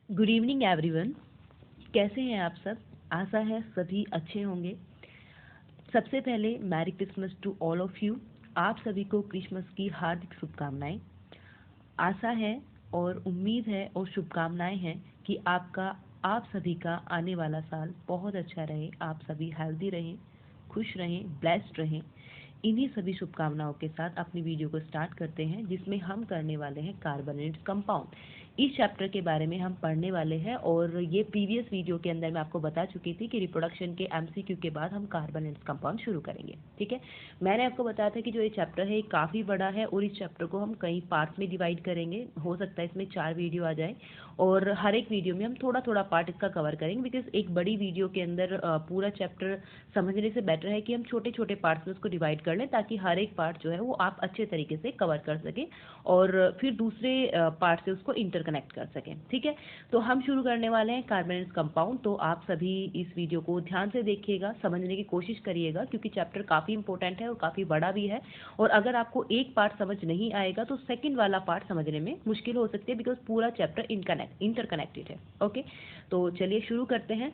Good evening everyone. कैसे हैं आप सब? आशा है सभी अच्छे होंगे। सबसे पहले merry Christmas to all of you. आप सभी को क्रिसमस की हार्दिक शुभकामनाएं। आशा है और उम्मीद है और शुभकामनाएं हैं कि आप सभी का आने वाला साल बहुत अच्छा रहे, आप सभी हेल्दी रहें, खुश रहें, ब्लेस्ड रहें। इन्हीं सभी शुभकामनाओं के साथ अपनी वीडियो को स्टार्ट करते हैं, जिसमें हम करने वाले हैं कार्बोनेटेड कंपाउंड। इस चैप्टर के बारे में हम पढ़ने वाले हैं और ये प्रीवियस वीडियो के अंदर मैं आपको बता चुकी थी कि रिप्रोडक्शन के एमसीक्यू के बाद हम कार्बोनेटेड कंपाउंड शुरू करेंगे। ठीक है, मैंने आपको बताया था कि जो ये चैप्टर है काफ़ी बड़ा है और इस चैप्टर को हम कई पार्ट्स में डिवाइड करेंगे। हो सकता है इसमें 4 वीडियो आ जाए और हर एक वीडियो में हम थोड़ा थोड़ा पार्ट इसका कवर करेंगे, बिकॉज एक बड़ी वीडियो के अंदर पूरा चैप्टर समझने से बेटर है कि हम छोटे छोटे पार्ट्स में उसको डिवाइड कर लें, ताकि हर एक पार्ट जो है वो आप अच्छे तरीके से कवर कर सकें और फिर दूसरे पार्ट से उसको इंटरकनेक्ट कर सकें। ठीक है, तो हम शुरू करने वाले हैं कार्बोनेटेड कंपाउंड। तो आप सभी इस वीडियो को ध्यान से देखिएगा, समझने की कोशिश करिएगा, क्योंकि चैप्टर काफ़ी इंपॉर्टेंट है और काफ़ी बड़ा भी है। और अगर आपको एक पार्ट समझ नहीं आएगा तो सेकंड वाला पार्ट समझने में मुश्किल हो सकती है, बिकॉज पूरा चैप्टर इंटरकनेक्टेड है। ओके, तो चलिए शुरू करते हैं।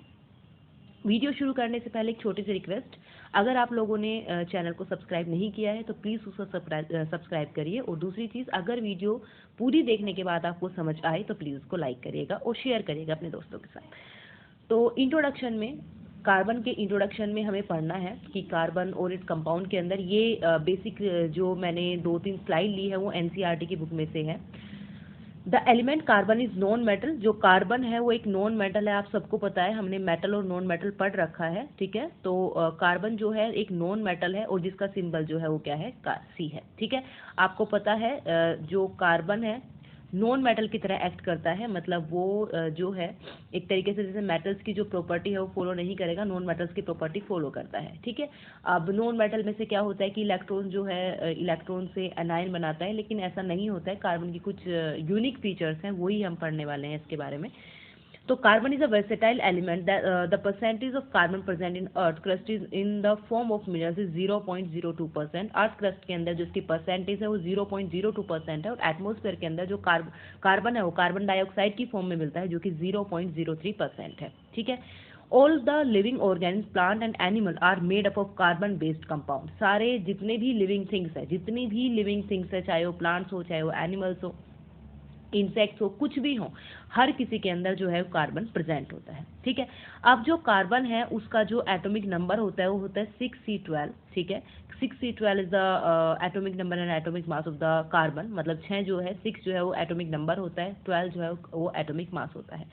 वीडियो शुरू करने से पहले एक छोटी सी रिक्वेस्ट, अगर आप लोगों ने चैनल को सब्सक्राइब नहीं किया है तो प्लीज़ उसको सब्सक्राइब करिए। और दूसरी चीज़, अगर वीडियो पूरी देखने के बाद आपको समझ आए तो प्लीज़ उसको लाइक करिएगा और शेयर करिएगा अपने दोस्तों के साथ। तो इंट्रोडक्शन में, कार्बन के इंट्रोडक्शन में हमें पढ़ना है कि कार्बन और इस कंपाउंड के अंदर ये बेसिक जो मैंने 2-3 स्लाइड ली है वो एनसीईआरटी की बुक में से है। The element carbon is non metal. जो कार्बन है वो एक नॉन मेटल है, आप सबको पता है, हमने मेटल और नॉन मेटल पढ़ रखा है। ठीक है, तो कार्बन जो है एक नॉन मेटल है और जिसका सिंबल जो है वो क्या है, सी है। ठीक है, आपको पता है जो कार्बन है नॉन मेटल की तरह एक्ट करता है, मतलब वो जो है एक तरीके से जैसे मेटल्स की जो प्रॉपर्टी है वो फॉलो नहीं करेगा, नॉन मेटल्स की प्रॉपर्टी फॉलो करता है। ठीक है, अब नॉन मेटल में से क्या होता है कि इलेक्ट्रॉन जो है इलेक्ट्रॉन से एनायन बनाता है, लेकिन ऐसा नहीं होता है। कार्बन की कुछ यूनिक फीचर्स हैं, वही हम पढ़ने वाले हैं इसके बारे में। तो carbon is a versatile element. The percentage of carbon present in earth crust is in the form of minerals is 0.02%। Earth crust के अंदर जो इसकी परसेंटेज है वो 0.02% है और एटमॉस्फेयर के अंदर जो कार्बन है वो कार्बन डाइऑक्साइड की फॉर्म में मिलता है, जो कि 0.03% है। ठीक है, all the living organisms, plant and animal are made up of carbon based compound. सारे जितने भी लिविंग थिंग्स है, जितनी भी लिविंग थिंग्स है, चाहे वो प्लांट्स हो, चाहे वो एनिमल्स हो, इंसेक्ट्स हो, कुछ भी हो, हर किसी के अंदर जो है कार्बन प्रेजेंट होता है। ठीक है, अब जो कार्बन है उसका जो एटॉमिक नंबर होता है वो होता है 6C12। ठीक है, 6C12 is the atomic number and atomic mass of the carbon. मतलब 6 जो है, 6 जो है वो एटॉमिक नंबर होता है, 12 जो है वो एटॉमिक मास होता है।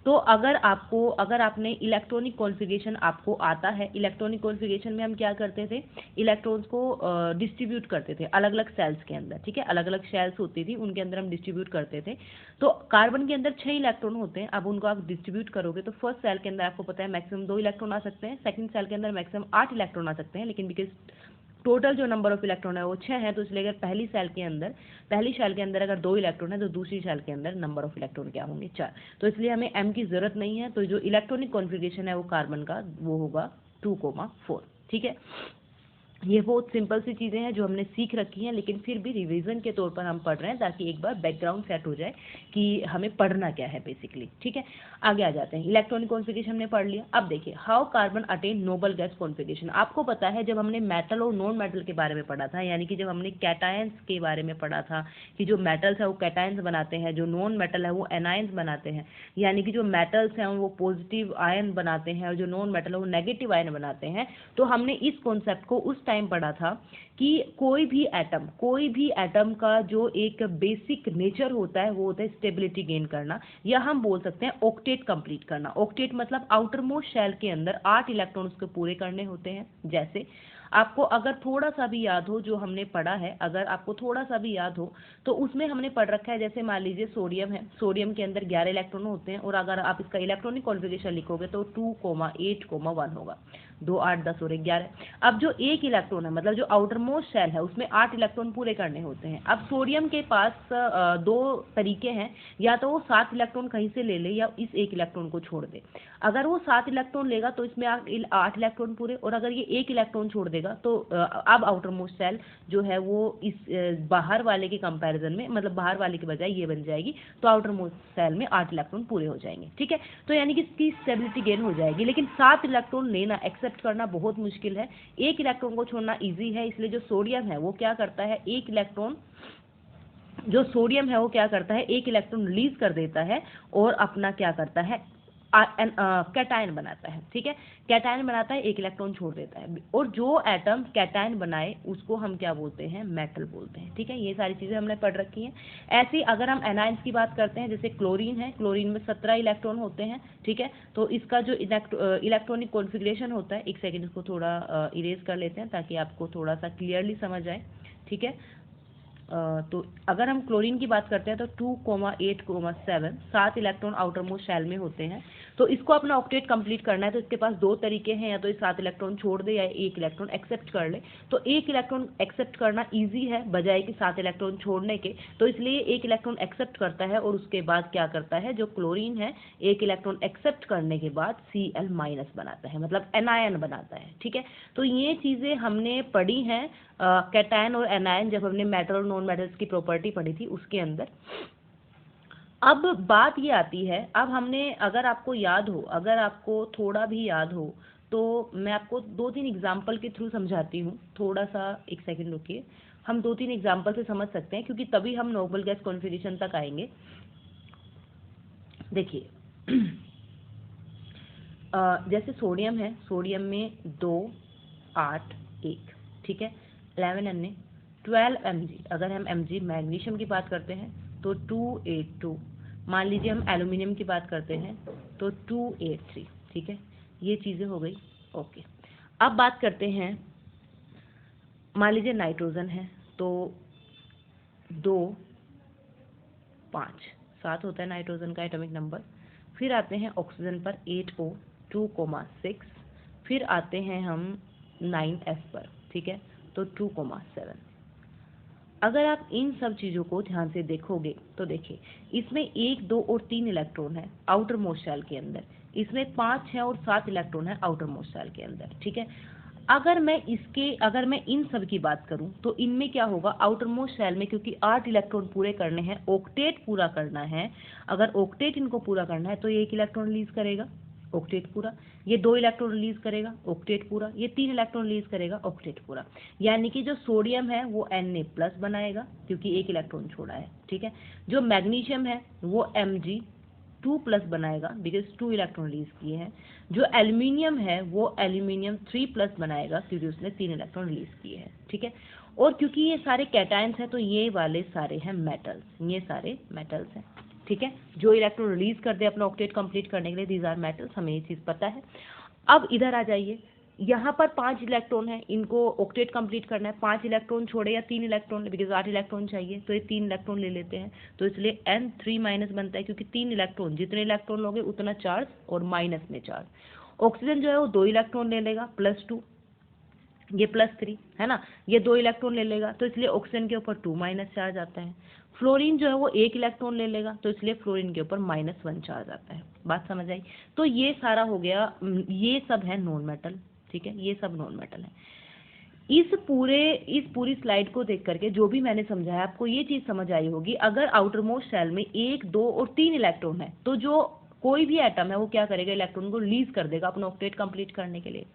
तो अगर आपने इलेक्ट्रॉनिक कॉन्फ़िगरेशन आपको आता है, इलेक्ट्रॉनिक कॉन्फ़िगरेशन में हम क्या करते थे, इलेक्ट्रॉन्स को डिस्ट्रीब्यूट करते थे अलग अलग सेल्स के अंदर। ठीक है, अलग अलग शेल्स होती थी, उनके अंदर हम डिस्ट्रीब्यूट करते थे। तो कार्बन के अंदर 6 इलेक्ट्रॉन होते हैं। अब उनको आप डिस्ट्रीब्यूट करोगे तो फर्स्ट सेल के अंदर आपको पता है मैक्सिमम 2 इलेक्ट्रॉन आ सकते हैं, सेकंड सेल के अंदर मैक्सिमम 8 इलेक्ट्रॉन आ सकते हैं, लेकिन बिकॉज टोटल जो नंबर ऑफ इलेक्ट्रॉन है वो 6 है, तो इसलिए अगर पहली शेल के अंदर अगर 2 इलेक्ट्रॉन है तो दूसरी शेल के अंदर नंबर ऑफ इलेक्ट्रॉन क्या होंगे, 4। तो इसलिए हमें m की जरूरत नहीं है। तो जो इलेक्ट्रॉनिक कॉन्फ़िगरेशन है वो कार्बन का वो होगा 2,4। ठीक है, ये बहुत सिंपल सी चीज़ें हैं जो हमने सीख रखी हैं, लेकिन फिर भी रिवीजन के तौर पर हम पढ़ रहे हैं, ताकि एक बार बैकग्राउंड सेट हो जाए कि हमें पढ़ना क्या है बेसिकली। ठीक है, आगे आ जाते हैं। इलेक्ट्रॉनिक कॉन्फ़िगरेशन हमने पढ़ लिया। अब देखिए, how carbon attain noble gas configuration. आपको पता है जब हमने मेटल और नॉन मेटल के बारे में पढ़ा था, यानी कि जब हमने कैटायंस के बारे में पढ़ा था कि जो मेटल्स है वो कैटायंस बनाते हैं, जो नॉन मेटल है वो एनायंस बनाते हैं, यानी कि जो मेटल्स हैं वो पॉजिटिव आयन बनाते हैं और जो नॉन मेटल है वो नेगेटिव आयन बनाते हैं। तो हमने इस कॉन्सेप्ट को उस टाइम पढ़ा था कि कोई भी एटम का जो एक बेसिक नेचर होता है वो होता है स्टेबिलिटी गेन करना, या हम बोल सकते हैं ऑक्टेट कंप्लीट करना। ऑक्टेट मतलब आउटर मोस्ट शेल के अंदर 8 इलेक्ट्रॉन उसको पूरे करने होते हैं। जैसे आपको अगर थोड़ा सा भी याद हो जो हमने पढ़ा है, अगर आपको थोड़ा सा भी याद हो तो उसमें हमने पढ़ रखा है, जैसे मान लीजिए सोडियम है, सोडियम के अंदर 11 इलेक्ट्रॉन होते हैं और अगर आप इसका इलेक्ट्रॉनिक कॉन्फ़िगरेशन लिखोगे तो 2,8,1 होगा। 2 8 10 और 11। अब जो एक इलेक्ट्रॉन है, मतलब जो आउटर मोस्ट शेल है, उसमें 8 इलेक्ट्रॉन पूरे करने होते हैं। अब सोडियम के पास 2 तरीके हैं, या तो वो 7 इलेक्ट्रॉन कहीं से ले ले या इस एक इलेक्ट्रॉन को छोड़ दे। अगर वो 7 इलेक्ट्रॉन लेगा तो इसमें 8 इलेक्ट्रॉन पूरे, और अगर ये एक इलेक्ट्रॉन छोड़ देगा तो अब आउटर मोस्ट शेल जो है वो इस बाहर वाले के कंपैरिजन में, मतलब बाहर वाले के बजाय ये बन जाएगी, तो आउटर मोस्ट शेल में 8 इलेक्ट्रॉन पूरे हो जाएंगे। ठीक है, तो यानी कि इसकी स्टेबिलिटी गेन हो जाएगी। लेकिन 7 इलेक्ट्रॉन लेना, एक्सेप्ट करना बहुत मुश्किल है। एक इलेक्ट्रॉन को छोड़ना ईजी है, इसलिए जो सोडियम है वो क्या करता है, एक इलेक्ट्रॉन एक इलेक्ट्रॉन रिलीज कर देता है और अपना क्या करता है, कैटायन बनाता है। ठीक है, कैटायन बनाता है, एक इलेक्ट्रॉन छोड़ देता है, और जो एटम कैटायन बनाए उसको हम क्या बोलते हैं, मेटल बोलते हैं। ठीक है, ये सारी चीजें हमने पढ़ रखी हैं। ऐसे अगर हम एनायंस की बात करते हैं, जैसे क्लोरीन है, क्लोरीन में 17 इलेक्ट्रॉन होते हैं। ठीक है, तो इसका जो इलेक्ट्रॉनिक कॉन्फ़िगरेशन होता है, एक सेकेंड इसको थोड़ा इरेज कर लेते हैं ताकि आपको थोड़ा सा क्लियरली समझ आए। ठीक है, तो अगर हम क्लोरीन की बात करते हैं तो 2,8,7 7 इलेक्ट्रॉन आउटर मोस्ट शेल में होते हैं। तो इसको अपना ऑक्टेट कंप्लीट करना है तो इसके पास 2 तरीके हैं, या तो ये 7 इलेक्ट्रॉन छोड़ दे या एक इलेक्ट्रॉन एक्सेप्ट कर ले। तो एक इलेक्ट्रॉन एक्सेप्ट करना ईजी है बजाय कि 7 इलेक्ट्रॉन छोड़ने के, तो इसलिए एक इलेक्ट्रॉन एक्सेप्ट करता है और उसके बाद क्या करता है, जो क्लोरीन है एक इलेक्ट्रॉन एक्सेप्ट करने के बाद Cl- बनाता है, मतलब एनायन बनाता है। ठीक है, तो ये चीज़ें हमने पढ़ी हैं कैटायन और एनायन, जब हमने मेटल और नॉन मेटल्स की प्रॉपर्टी पढ़ी थी उसके अंदर। अब बात ये आती है, अब हमने, अगर आपको याद हो, अगर आपको थोड़ा भी याद हो, तो मैं आपको 2-3 एग्जाम्पल के थ्रू समझाती हूँ। थोड़ा सा एक सेकंड रुकिए, हम 2-3 एग्जाम्पल से समझ सकते हैं, क्योंकि तभी हम नोबल गैस कॉन्फ़िगरेशन तक आएंगे। देखिए जैसे सोडियम है, सोडियम में 2 8 1, ठीक है, 11 Na 12 Mg। अगर हम Mg मैग्नीशियम की बात करते हैं तो 282। मान लीजिए हम एल्यूमिनियम की बात करते हैं तो 283। ठीक है, ये चीज़ें हो गई। ओके, अब बात करते हैं, मान लीजिए नाइट्रोजन है तो 2 5 7 होता है नाइट्रोजन का एटॉमिक नंबर। फिर आते हैं ऑक्सीजन पर 8O 2,6। फिर आते हैं हम 9S पर। ठीक है, तो 2,7। अगर आप इन सब चीज़ों को ध्यान से देखोगे तो देखिए, इसमें 1 2 और 3 इलेक्ट्रॉन है आउटर मोस्ट शेल के अंदर, इसमें 5 6 और 7 इलेक्ट्रॉन है आउटर मोस्ट शेल के अंदर। ठीक है, अगर मैं इन सब की बात करूं तो इनमें क्या होगा, आउटर मोस्ट शेल में, क्योंकि 8 इलेक्ट्रॉन पूरे करने हैं, ऑक्टेट पूरा करना है, अगर ऑक्टेट इनको पूरा करना है तो ये 1 इलेक्ट्रॉन रिलीज करेगा, ऑक्टेट पूरा। ये 2 इलेक्ट्रॉन रिलीज करेगा, ऑक्टेट पूरा। ये 3 इलेक्ट्रॉन रिलीज करेगा, ऑक्टेट पूरा। यानी कि जो सोडियम है वो Na+ बनाएगा क्योंकि 1 इलेक्ट्रॉन छोड़ा है। ठीक है, जो मैग्नीशियम है वो Mg2+ बनाएगा बिकॉज 2 इलेक्ट्रॉन रिलीज किए हैं। जो एल्यूमिनियम है वो एल्यूमिनियम 3+ बनाएगा क्योंकि उसने 3 इलेक्ट्रॉन रिलीज किए हैं। ठीक है, और क्योंकि ये सारे कैटायंस हैं तो ये वाले सारे हैं मेटल्स, ये सारे मेटल्स हैं। ठीक है, जो इलेक्ट्रॉन रिलीज कर दे अपना ऑक्टेट कंप्लीट करने के लिए, दीज आर मेटल्स, हमें ये चीज़ पता है। अब इधर आ जाइए, यहाँ पर 5 इलेक्ट्रॉन है, इनको ऑक्टेट कंप्लीट करना है, 5 इलेक्ट्रॉन छोड़े या 3 इलेक्ट्रॉन, बिकॉज 8 इलेक्ट्रॉन चाहिए तो ये 3 इलेक्ट्रॉन ले लेते हैं, तो इसलिए N3- बनता है, क्योंकि 3 इलेक्ट्रॉन, जितने इलेक्ट्रॉन लोगे उतना चार्ज और माइनस में चार्ज। ऑक्सीजन जो है वो 2 इलेक्ट्रॉन ले लेगा, +2, ये +3 है ना, ये 2 इलेक्ट्रॉन ले लेगा तो इसलिए ऑक्सीजन के ऊपर 2- चार्ज आता है। फ्लोरीन जो है वो 1 इलेक्ट्रॉन ले लेगा तो इसलिए फ्लोरीन के ऊपर -1 चार्ज आता है। बात समझ आई? तो ये सारा हो गया, ये सब है नॉन मेटल। ठीक है, ये सब नॉन मेटल है। इस पूरी स्लाइड को देख करके जो भी मैंने समझाया आपको ये चीज़ समझ आई होगी, अगर आउटर मोस्ट शेल में 1 2 और 3 इलेक्ट्रॉन है तो जो कोई भी एटम है वो क्या करेगा, इलेक्ट्रॉन को रिलीज कर देगा अपना ऑक्टेट कंप्लीट करने के लिए।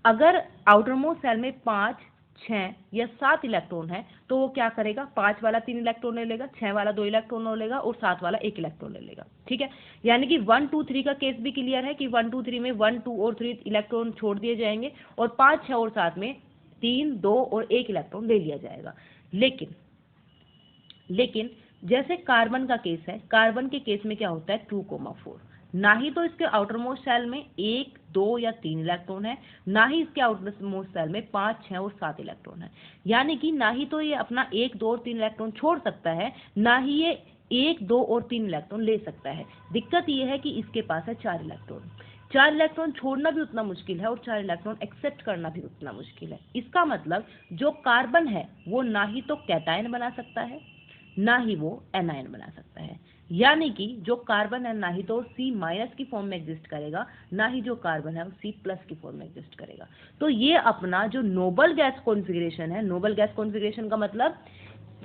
अगर आउटर मोस्ट शेल में 5 6 या 7 इलेक्ट्रॉन है तो वो क्या करेगा, 5 वाला 3 इलेक्ट्रॉन ले लेगा, 6 वाला 2 इलेक्ट्रॉन ले लेगा और 7 वाला 1 इलेक्ट्रॉन ले लेगा। ठीक है, यानी कि 1 2 3 का केस भी क्लियर है कि 1 2 3 में 1 2 और 3 इलेक्ट्रॉन छोड़ दिए जाएंगे और 5 6 और 7 में 3 2 और 1 इलेक्ट्रॉन ले लिया जाएगा। लेकिन जैसे कार्बन का केस है, कार्बन के केस में क्या होता है, 2,4। ना ही तो इसके आउटर मोस्ट शेल में 1 2 या 3 इलेक्ट्रॉन है, ना ही इसके आउटर मोस्ट शेल में 5 6 और 7 इलेक्ट्रॉन है। यानी कि ना ही तो ये अपना 1 2 और 3 इलेक्ट्रॉन छोड़ सकता है, ना ही ये 1 2 और 3 इलेक्ट्रॉन ले सकता है। दिक्कत ये है कि इसके पास है 4 इलेक्ट्रॉन। 4 इलेक्ट्रॉन छोड़ना भी उतना मुश्किल है और 4 इलेक्ट्रॉन एक्सेप्ट करना भी उतना मुश्किल है। इसका मतलब जो कार्बन है वो ना ही तो कैटायन बना सकता है ना ही वो एनायन बना सकता है, यानी कि जो कार्बन है ना ही तो C- की फॉर्म में एग्जिस्ट करेगा, ना ही जो कार्बन है वो C+ की फॉर्म में एग्जिस्ट करेगा। तो ये अपना जो नोबल गैस कॉन्फ़िगरेशन है, नोबल गैस कॉन्फ़िगरेशन का मतलब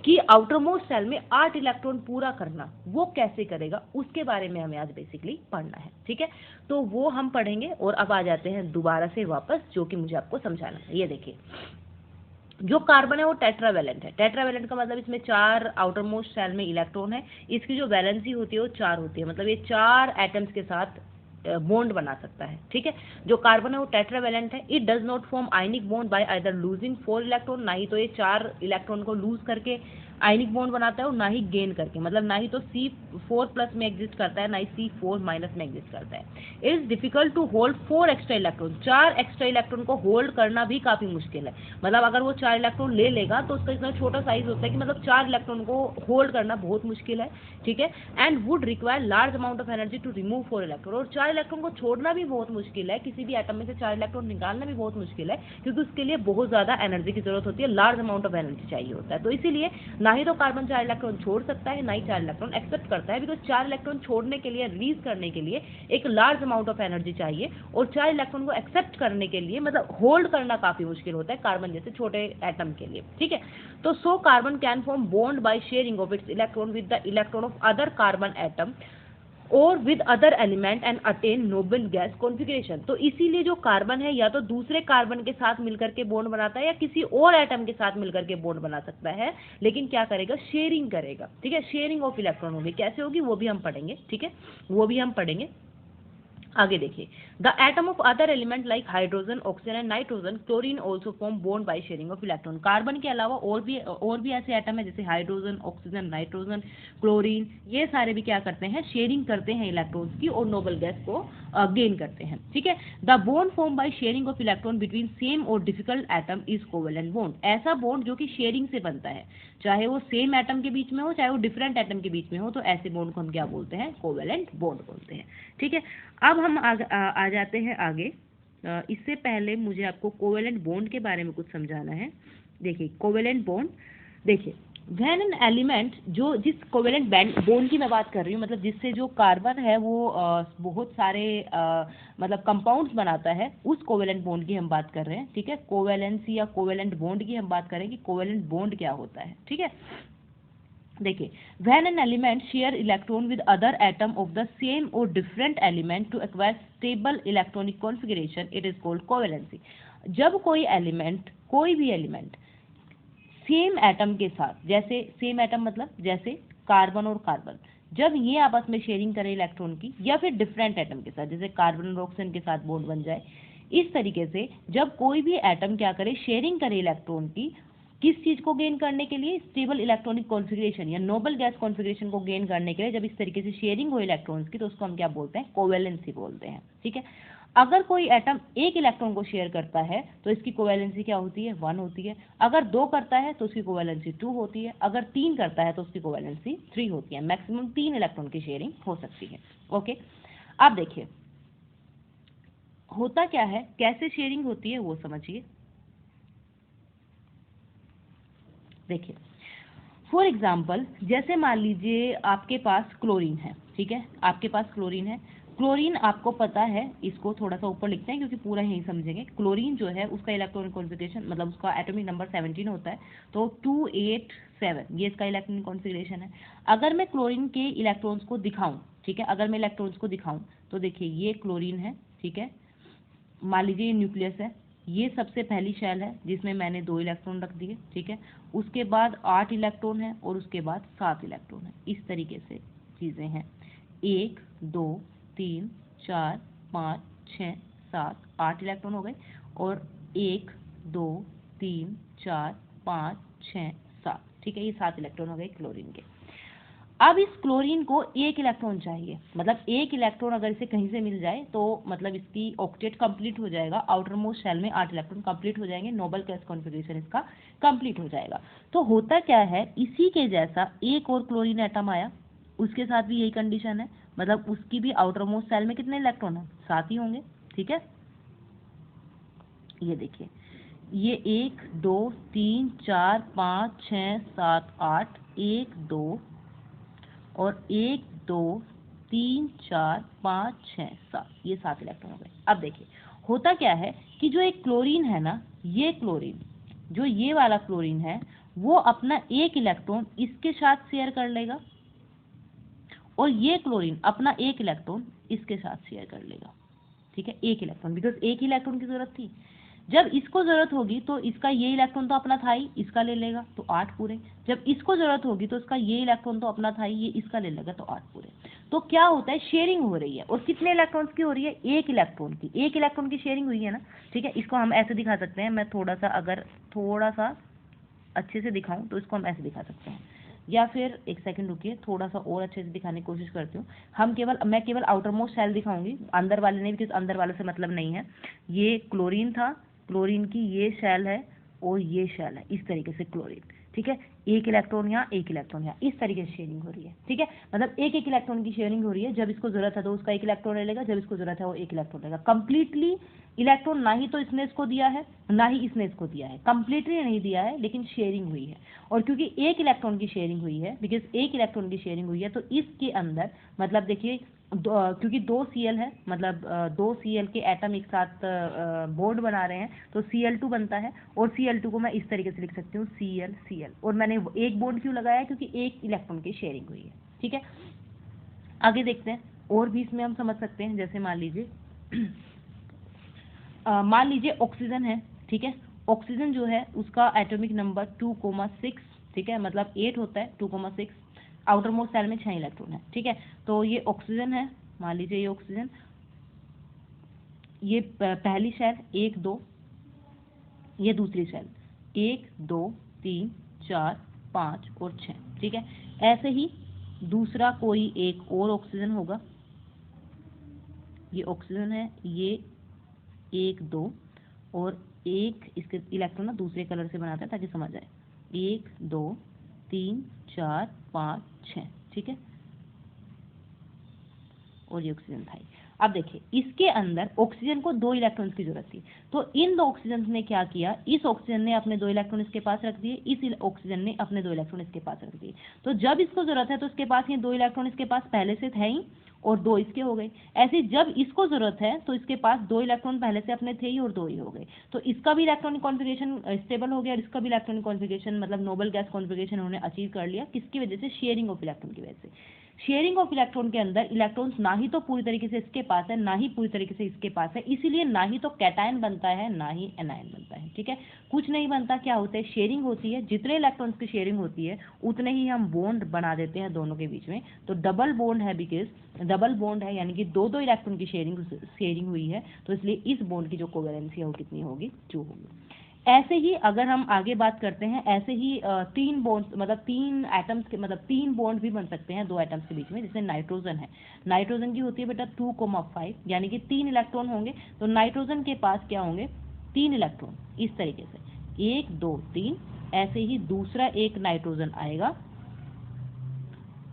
कि आउटर मोस्ट सेल में 8 इलेक्ट्रॉन पूरा करना, वो कैसे करेगा उसके बारे में हमें आज बेसिकली पढ़ना है। ठीक है, तो वो हम पढ़ेंगे। और अब आ जाते हैं दोबारा से वापस, जो कि मुझे आपको समझाना है। ये देखिए, जो कार्बन है वो टेट्रावेलेंट है। टेट्रावेलेंट का मतलब इसमें 4 आउटर मोस्ट सेल में इलेक्ट्रॉन है। इसकी जो वैलेंसी होती है वो 4 होती है, मतलब ये 4 एटम्स के साथ बॉन्ड बना सकता है। ठीक है, जो कार्बन है वो टेट्रावेलेंट है। It does not form ionic bond by either losing 4 electron, ना ही तो ये 4 इलेक्ट्रॉन को लूज करके आयनिक बॉन्ड बनाता है और ना ही गेन करके, मतलब ना ही तो C4+ में एग्जिस्ट करता है ना ही C4- में एग्जिस्ट करता है। It is difficult to hold 4 extra electron, 4 extra electron को होल्ड करना भी काफी मुश्किल है। मतलब अगर वो 4 इलेक्ट्रॉन ले लेगा तो उसका इतना छोटा साइज होता है कि मतलब 4 इलेक्ट्रॉन को होल्ड करना बहुत मुश्किल है। ठीक है, and would require large amount of energy to remove 4 electron, और 4 इलेक्ट्रॉन को छोड़ना भी बहुत मुश्किल है। किसी भी एटम में से 4 इलेक्ट्रॉन निकालना भी बहुत मुश्किल है, क्योंकि उसके लिए बहुत ज्यादा एनर्जी की जरूरत होती है, लार्ज अमाउंट ऑफ एनर्जी चाहिए होता है। तो इसीलिए ना ही तो कार्बन 4 इलेक्ट्रॉन छोड़ सकता है ना ही 4 इलेक्ट्रॉन एक्सेप्ट करता है, बिकॉज 4 इलेक्ट्रॉन छोड़ने के लिए, रिलीज करने के लिए एक लार्ज अमाउंट ऑफ एनर्जी चाहिए, और 4 इलेक्ट्रॉन को एक्सेप्ट करने के लिए मतलब होल्ड करना काफी मुश्किल होता है कार्बन जैसे छोटे एटम के लिए। ठीक है, तो so carbon can form bond by sharing of its electron with the electron of other carbon atom और with other element and attain noble gas configuration. तो इसीलिए जो कार्बन है या तो दूसरे कार्बन के साथ मिलकर के बॉन्ड बनाता है या किसी और एटम के साथ मिलकर के बॉन्ड बना सकता है, लेकिन क्या करेगा, शेयरिंग करेगा। ठीक है, शेयरिंग ऑफ इलेक्ट्रॉन होगी, कैसे होगी वो भी हम पढ़ेंगे। ठीक है, वो भी हम पढ़ेंगे। आगे देखिए, the atom of other element like hydrogen, oxygen and nitrogen, chlorine also form bond by sharing of electron. Carbon के अलावा और भी ऐसे एटम है जैसे हाइड्रोजन, ऑक्सीजन, नाइट्रोजन, क्लोरीन, ये सारे भी क्या करते हैं, शेयरिंग करते हैं इलेक्ट्रॉन्स की और नोबल गैस को गेन करते हैं। ठीक है, the bond form by sharing of electron between same और difficult atom is covalent bond. ऐसा बॉन्ड जो कि शेयरिंग से बनता है, चाहे वो सेम एटम के बीच में हो चाहे वो डिफरेंट एटम के बीच में हो, तो ऐसे बॉन्ड को हम क्या बोलते हैं, कोवेलेंट बॉन्ड बोलते हैं। ठीक है, अब हम आ जाते हैं आगे। इससे पहले मुझे आपको कोवेलेंट बॉन्ड के बारे में कुछ समझाना है। देखिए, कोवेलेंट बॉन्ड, देखिए व्हेन एन एलिमेंट, जो जिस कोवेलेंट बॉन्ड की मैं बात कर रही हूँ, मतलब जिससे जो कार्बन है वो बहुत सारे मतलब कंपाउंड्स बनाता है, उस कोवेलेंट बॉन्ड की हम बात कर रहे हैं। ठीक है, कोवेलेंसी या कोवेलेंट बॉन्ड की हम बात करें कि कोवेलेंट बॉन्ड क्या होता है। ठीक है, देखिए, when an element share electron with other atom of the same or different element to acquire stable electronic configuration, it is called covalency। जब कोई एलिमेंट, कोई भी एलिमेंट सेम एटम के साथ, जैसे सेम एटम मतलब जैसे कार्बन और कार्बन, जब ये आपस में शेयरिंग करें इलेक्ट्रॉन की, या फिर डिफरेंट एटम के साथ जैसे कार्बन और ऑक्सीजन के साथ बॉन्ड बन जाए, इस तरीके से जब कोई भी एटम क्या करे, शेयरिंग करे इलेक्ट्रॉन की, किस चीज को गेन करने के लिए, स्टेबल इलेक्ट्रॉनिक कॉन्फ़िगरेशन या नोबल गैस कॉन्फ़िगरेशन को गेन करने के लिए, जब इस तरीके से शेयरिंग हो इलेक्ट्रॉन्स की, तो उसको हम क्या बोलते हैं, कोवेलेंसी बोलते हैं। ठीक है, अगर कोई एटम एक इलेक्ट्रॉन को शेयर करता है तो इसकी कोवेलेंसी क्या होती है, 1 होती है। अगर 2 करता है तो उसकी कोवेलेंसी 2 होती है। अगर 3 करता है तो उसकी कोवेलेंसी 3 होती है। मैक्सिमम 3 इलेक्ट्रॉन की शेयरिंग हो सकती है। ओके, अब देखिए होता क्या है, कैसे शेयरिंग होती है वो समझिए। देखिए, फॉर एग्जाम्पल, जैसे मान लीजिए आपके पास क्लोरीन है। ठीक है, आपके पास क्लोरीन है। क्लोरीन आपको पता है, इसको थोड़ा सा ऊपर लिखते हैं क्योंकि पूरा यही समझेंगे। क्लोरीन जो है उसका इलेक्ट्रॉनिक कॉन्फ़िगरेशन, मतलब उसका एटॉमिक नंबर 17 होता है, तो 287 ये इसका इलेक्ट्रॉनिक कॉन्फ़िगरेशन है। अगर मैं क्लोरीन के इलेक्ट्रॉन्स को दिखाऊं, ठीक है, अगर मैं इलेक्ट्रॉन्स को दिखाऊं तो देखिए ये क्लोरीन है। ठीक है, मान लीजिए ये न्यूक्लियस है, ये सबसे पहली शेल है जिसमें मैंने 2 इलेक्ट्रॉन रख दिए। ठीक है, उसके बाद 8 इलेक्ट्रॉन है और उसके बाद 7 इलेक्ट्रॉन है। इस तरीके से चीजें हैं, 1 2 3 4 5 6 7 8 इलेक्ट्रॉन हो गए, और 1 2 3 4 5 6 7। ठीक है, ये 7 इलेक्ट्रॉन हो गए क्लोरीन के। अब इस क्लोरीन को 1 इलेक्ट्रॉन चाहिए, मतलब 1 इलेक्ट्रॉन अगर इसे कहीं से मिल जाए तो मतलब इसकी ऑक्टेट कंप्लीट हो जाएगा, आउटर मोस्ट शेल में 8 इलेक्ट्रॉन कंप्लीट हो जाएंगे, नोबल गैस कॉन्फ़िगरेशन इसका कंप्लीट हो जाएगा। तो होता क्या है, इसी के जैसा एक और क्लोरीन एटम आया, उसके साथ भी यही कंडीशन है, मतलब उसकी भी आउटर मोस्ट शेल में कितने इलेक्ट्रॉन है, 7 ही होंगे। ठीक है, ये देखिए ये 1 2 3 4 5 6 7 8, 1 2 और 1 2 3 4 5 6 7, ये 7 इलेक्ट्रॉन हो गए। अब देखिए होता क्या है कि जो एक क्लोरीन है ना, ये क्लोरीन, जो ये वाला क्लोरीन है, वो अपना एक इलेक्ट्रॉन इसके साथ शेयर कर लेगा और ये क्लोरीन अपना एक इलेक्ट्रॉन इसके साथ शेयर कर लेगा। ठीक है, एक इलेक्ट्रॉन, बिकॉज एक ही इलेक्ट्रॉन की जरूरत थी। जब इसको जरूरत होगी तो इसका ये इलेक्ट्रॉन तो अपना था ही, इसका ले लेगा तो 8 पूरे। जब इसको जरूरत होगी तो इसका ये इलेक्ट्रॉन तो अपना था ही, ये इसका ले लेगा तो 8 पूरे। तो क्या होता है, शेयरिंग हो रही है। और कितने इलेक्ट्रॉन्स की हो रही है, एक इलेक्ट्रॉन की, एक इलेक्ट्रॉन की शेयरिंग हुई है ना। ठीक है, इसको हम ऐसे दिखा सकते हैं, मैं थोड़ा सा अगर थोड़ा सा अच्छे से दिखाऊं तो इसको हम ऐसे दिखा सकते हैं, या फिर एक सेकंड रुकिए, थोड़ा सा और अच्छे से दिखाने की कोशिश करती हूँ। मैं केवल आउटर मोस्ट शेल दिखाऊंगी, अंदर वाले नहीं, बिकॉज अंदर वाले से मतलब नहीं है। ये क्लोरीन था, क्लोरीन की ये शेल है और ये शेल है, इस तरीके से क्लोरीन। ठीक है, एक इलेक्ट्रॉन यहाँ, एक इलेक्ट्रॉन यहाँ, इस तरीके से शेयरिंग हो रही है। ठीक है, मतलब एक एक इलेक्ट्रॉन की शेयरिंग हो रही है। जब इसको जरूरत है तो उसका एक इलेक्ट्रॉन ले लेगा, जब इसको जरूरत है वो एक इलेक्ट्रॉन लेगा। कंप्लीटली इलेक्ट्रॉन ना ही तो इसने इसको दिया है, ना ही इसने इसको दिया है, कंप्लीटली नहीं दिया है, लेकिन शेयरिंग हुई है। और क्योंकि एक इलेक्ट्रॉन की शेयरिंग हुई है, बिकॉज एक इलेक्ट्रॉन की शेयरिंग हुई है, तो इसके अंदर मतलब देखिए क्योंकि 2 Cl है, मतलब 2 Cl के एटम एक साथ बॉन्ड बना रहे हैं, तो Cl2 बनता है। और Cl2 को मैं इस तरीके से लिख सकती हूँ Cl Cl। और मैंने एक बॉन्ड क्यों लगाया है, क्योंकि एक इलेक्ट्रॉन की शेयरिंग हुई है। ठीक है, आगे देखते हैं, और भी इसमें हम समझ सकते हैं। जैसे मान लीजिए ऑक्सीजन है। ठीक है, ऑक्सीजन जो है उसका एटॉमिक नंबर 2,6, ठीक है, मतलब 8 होता है, 2,6। आउटर मोस्ट शेल में 6 इलेक्ट्रॉन है। ठीक है, तो ये ऑक्सीजन है, मान लीजिए ये ऑक्सीजन, ये पहली शेल 1 2, ये दूसरी शेल 1 2 3 4 5 और 6। ठीक है, ऐसे ही दूसरा कोई एक और ऑक्सीजन होगा, ये ऑक्सीजन है, ये 1 2 और एक, इसके इलेक्ट्रॉन ना दूसरे कलर से बनाते हैं ताकि समझ आए, 1 2 3 4 5 6। ठीक है, और ये ऑक्सीजन था। अब देखिए इसके अंदर ऑक्सीजन को 2 इलेक्ट्रॉन्स की जरूरत थी, तो इन 2 ऑक्सीजन ने क्या किया, इस ऑक्सीजन ने अपने 2 इलेक्ट्रॉन इसके पास रख दिए, इस ऑक्सीजन ने अपने 2 इलेक्ट्रॉन इसके पास रख दिए। तो जब इसको जरूरत है तो इसके पास ये 2 इलेक्ट्रॉन इसके पास पहले से थे ही और 2 इसके हो गए। ऐसे जब इसको जरूरत है तो इसके पास 2 इलेक्ट्रॉन पहले से अपने थे ही और 2 ही हो गए। तो इसका भी इलेक्ट्रॉनिक कॉन्फ़िगरेशन स्टेबल हो गया और इसका भी इलेक्ट्रॉनिक कॉन्फ़िगरेशन मतलब नोबल गैस कॉन्फ़िगरेशन उन्होंने अचीव कर लिया। किसकी वजह से, शेयरिंग ऑफ इलेक्ट्रॉन की वजह से। शेयरिंग ऑफ इलेक्ट्रॉन के अंदर इलेक्ट्रॉन्स ना ही तो पूरी तरीके से इसके पास है, ना ही पूरी तरीके से इसके पास है, इसीलिए ना ही तो कैटायन बनता है, ना ही एनायन बनता है। ठीक है, कुछ नहीं बनता। क्या होता है, शेयरिंग होती है, जितने इलेक्ट्रॉन्स की शेयरिंग होती है उतने ही हम बॉन्ड बना देते हैं दोनों के बीच में। तो डबल बॉन्ड है, बिकॉज डबल बॉन्ड है, यानी कि 2 इलेक्ट्रॉन की शेयरिंग हुई है, तो इसलिए इस बॉन्ड की जो कोवेलेंसी है वो कितनी होगी, 2 होगी। ऐसे ही अगर हम आगे बात करते हैं, ऐसे ही 3 बॉन्ड्स मतलब 3 एटम्स के मतलब 3 बॉन्ड भी बन सकते हैं 2 एटम्स के बीच में। जैसे नाइट्रोजन है, नाइट्रोजन की होती है बेटा 2,5, यानी कि 3 इलेक्ट्रॉन होंगे। तो नाइट्रोजन के पास क्या होंगे, 3 इलेक्ट्रॉन, इस तरीके से 1 2 3। ऐसे ही दूसरा एक नाइट्रोजन आएगा,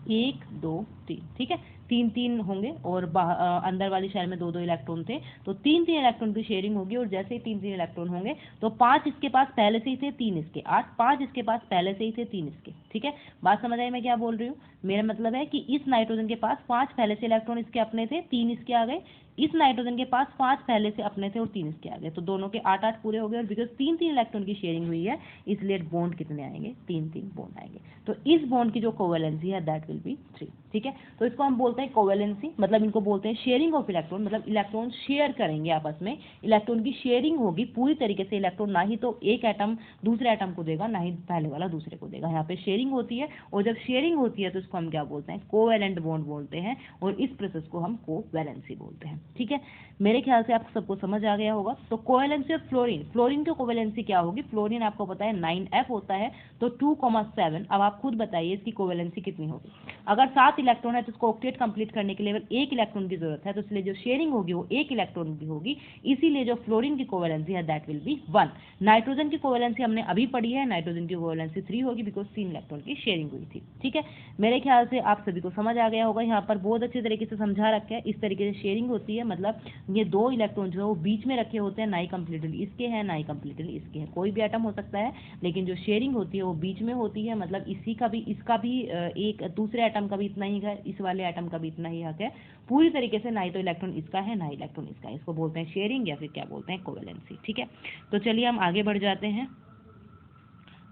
1 2 3। ठीक है, 3 3 होंगे और अंदर वाली शेल में 2 2 इलेक्ट्रॉन थे, तो 3 3 इलेक्ट्रॉन की शेयरिंग होगी। और जैसे ही 3 3 इलेक्ट्रॉन होंगे तो 5 इसके पास पहले से ही थे, 3 इसके, 8 5 इसके पास पहले से ही थे, 3 इसके। ठीक है, बात समझ आई मैं क्या बोल रही हूँ। मेरा मतलब है कि इस नाइट्रोजन के पास 5 पहले से इलेक्ट्रॉन इसके अपने थे, 3 इसके आ गए। इस नाइट्रोजन के पास 5 पहले से अपने थे और 3 इसके आ गए, तो दोनों के 8 8 पूरे हो गए। और बिकॉज 3 3 इलेक्ट्रॉन की शेयरिंग हुई है, इसलिए बॉन्ड कितने आएंगे, 3 3 बॉन्ड आएंगे। तो इस बॉन्ड की जो कोवेलेंसी है दैट विल बी 3। ठीक है, तो इसको हम बोलते हैं कोवेलेंसी, मतलब इनको बोलते हैं शेयरिंग ऑफ इलेक्ट्रॉन, मतलब इलेक्ट्रॉन शेयर करेंगे आपस में, इलेक्ट्रॉन की शेयरिंग होगी पूरी तरीके से। इलेक्ट्रॉन ना ही तो एक एटम दूसरे एटम को देगा, ना ही पहले वाला दूसरे को देगा, यहाँ पे शेयरिंग होती है। और जब शेयरिंग होती है तो इसको हम क्या बोलते हैं, कोवेलेंट बॉन्ड बोलते हैं, और इस प्रोसेस को हम कोवेलेंसी बोलते हैं। ठीक है, मेरे ख्याल से आपको सबको समझ आ गया होगा। तो कोवेलेंसी ऑफ फ्लोरीन, फ्लोरीन की कोवेलेंसी क्या होगी, फ्लोरीन आपको पता है 9F होता है, तो 2,7। अब आप खुद बताइए इसकी कोवेलेंसी कितनी होगी। अगर 7 इलेक्ट्रॉन है तो इसको ऑक्टेट कंप्लीट करने के लिए केवल एक इलेक्ट्रॉन की जरूरत है, तो इसलिए जो शेयरिंग होगी वो एक इलेक्ट्रॉन की होगी, इसीलिए जो फ्लोरीन की कोवेलेंसी है दैट विल बी 1। नाइट्रोजन की कोवेलेंसी हमने अभी पढ़ी है, नाइट्रोजन की कोवेलेंसी 3 होगी बिकॉज 3 इलेक्ट्रॉन की शेयरिंग हुई थी। ठीक है, मेरे ख्याल से आप सभी को समझ आ गया होगा, यहाँ पर बहुत अच्छी तरीके से समझा रखा है। इस तरीके से शेयरिंग होती है, मतलब ये दो इलेक्ट्रॉन जो है वो बीच में रखे होते हैं, ना ही कंप्लीटली इसके हैं ना ही कंप्लीटली इसके हैं, कोई भी एटम हो सकता है, लेकिन जो शेयरिंग होती है वो बीच में होती है, मतलब इसी का भी इसका भी एक दूसरे एटम का भी इतना ही है, इस वाले एटम का भी इतना ही हक है, पूरी तरीके से ना ही तो इलेक्ट्रॉन इसका है ना ही इलेक्ट्रॉन इसका है। इसको बोलते हैं शेयरिंग या फिर क्या बोलते हैं, कोवेलेंसी। ठीक है, तो चलिए हम आगे बढ़ जाते हैं,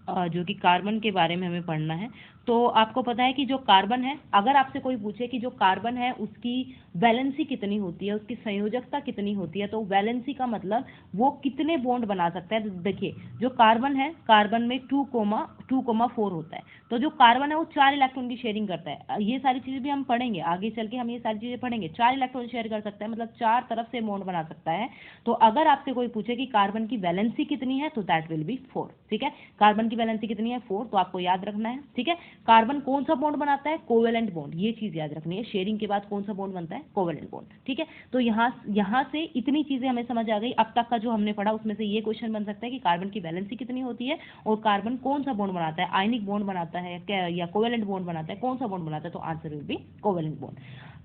जो कि कार्बन के बारे में हमें पढ़ना है। तो आपको पता है कि जो कार्बन है, अगर आपसे कोई पूछे कि जो कार्बन है उसकी वैलेंसी कितनी होती है, उसकी संयोजकता कितनी होती है, तो वैलेंसी का मतलब वो कितने बॉन्ड बना सकता है। देखिए जो कार्बन है, कार्बन में 2,4 होता है, तो जो कार्बन है वो 4 इलेक्ट्रॉन की शेयरिंग करता है। ये सारी चीजें भी हम पढ़ेंगे आगे चल के, हम ये सारी चीजें पढ़ेंगे। 4 इलेक्ट्रॉन शेयर कर सकता है, मतलब 4 तरफ से बॉन्ड बना सकता है। तो अगर आपसे कोई पूछे कि कार्बन की वैलेंसी कितनी है, तो दैट विल बी 4। ठीक है, कार्बन की वैलेंसी कितनी है, 4, तो आपको याद रखना है। ठीक है, कार्बन कौन सा बॉन्ड बनाता है, कोवेलेंट बॉन्ड, ये चीज याद रखनी है। शेयरिंग के बाद कौन सा बॉन्ड बनता है, कोवेलेंट बॉन्ड। ठीक है, तो यहाँ से इतनी चीजें हमें समझ आ गई। अब तक का जो हमने पढ़ा उसमें से ये क्वेश्चन बन सकता है कि कार्बन की वैलेंसी कितनी होती है और कार्बन कौन सा बॉन्ड बनाता है, आयनिक बॉन्ड बनाता है या कोवेलेंट बॉन्ड बनाता है, कौन सा बॉन्ड बनाता है, तो answer will B covalent bond.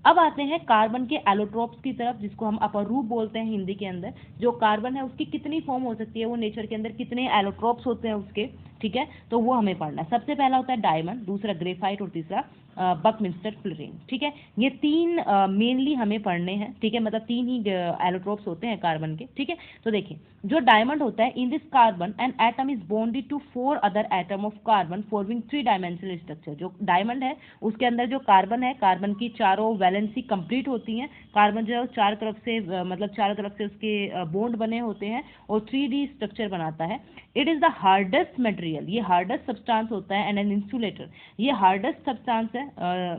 अब आते हैं कार्बन के एलोट्रोप्स की तरफ, जिसको हम अपर रूप बोलते हैं हिंदी के अंदर। जो कार्बन है उसकी कितनी फॉर्म हो सकती है, वो नेचर के अंदर कितने एलोट्रोप्स होते हैं उसके। ठीक है, तो वो हमें पढ़ना है। सबसे पहला होता है डायमंड, दूसरा ग्रेफाइट और तीसरा बकमिंस्टर फ्लोरीन। ठीक है, ये 3 मेनली हमें पढ़ने हैं। ठीक है, मतलब 3 ही एलोट्रोप्स होते हैं कार्बन के। ठीक है, तो देखिए जो डायमंड होता है, in this carbon an atom is bonded to 4 other atom of carbon forming 3 dimensional structure. जो डायमंड है उसके अंदर जो कार्बन है, कार्बन की चारों वैलेंसी कंप्लीट होती हैं। कार्बन जो है चार तरफ से मतलब चारों तरफ से उसके बॉन्ड बने होते हैं और 3D स्ट्रक्चर बनाता है। It is the hardest material, ये हार्डेस्ट सब्सटेंस होता है, एंड एन इंसुलेटर, ये हार्डेस्ट सब्सटेंस है,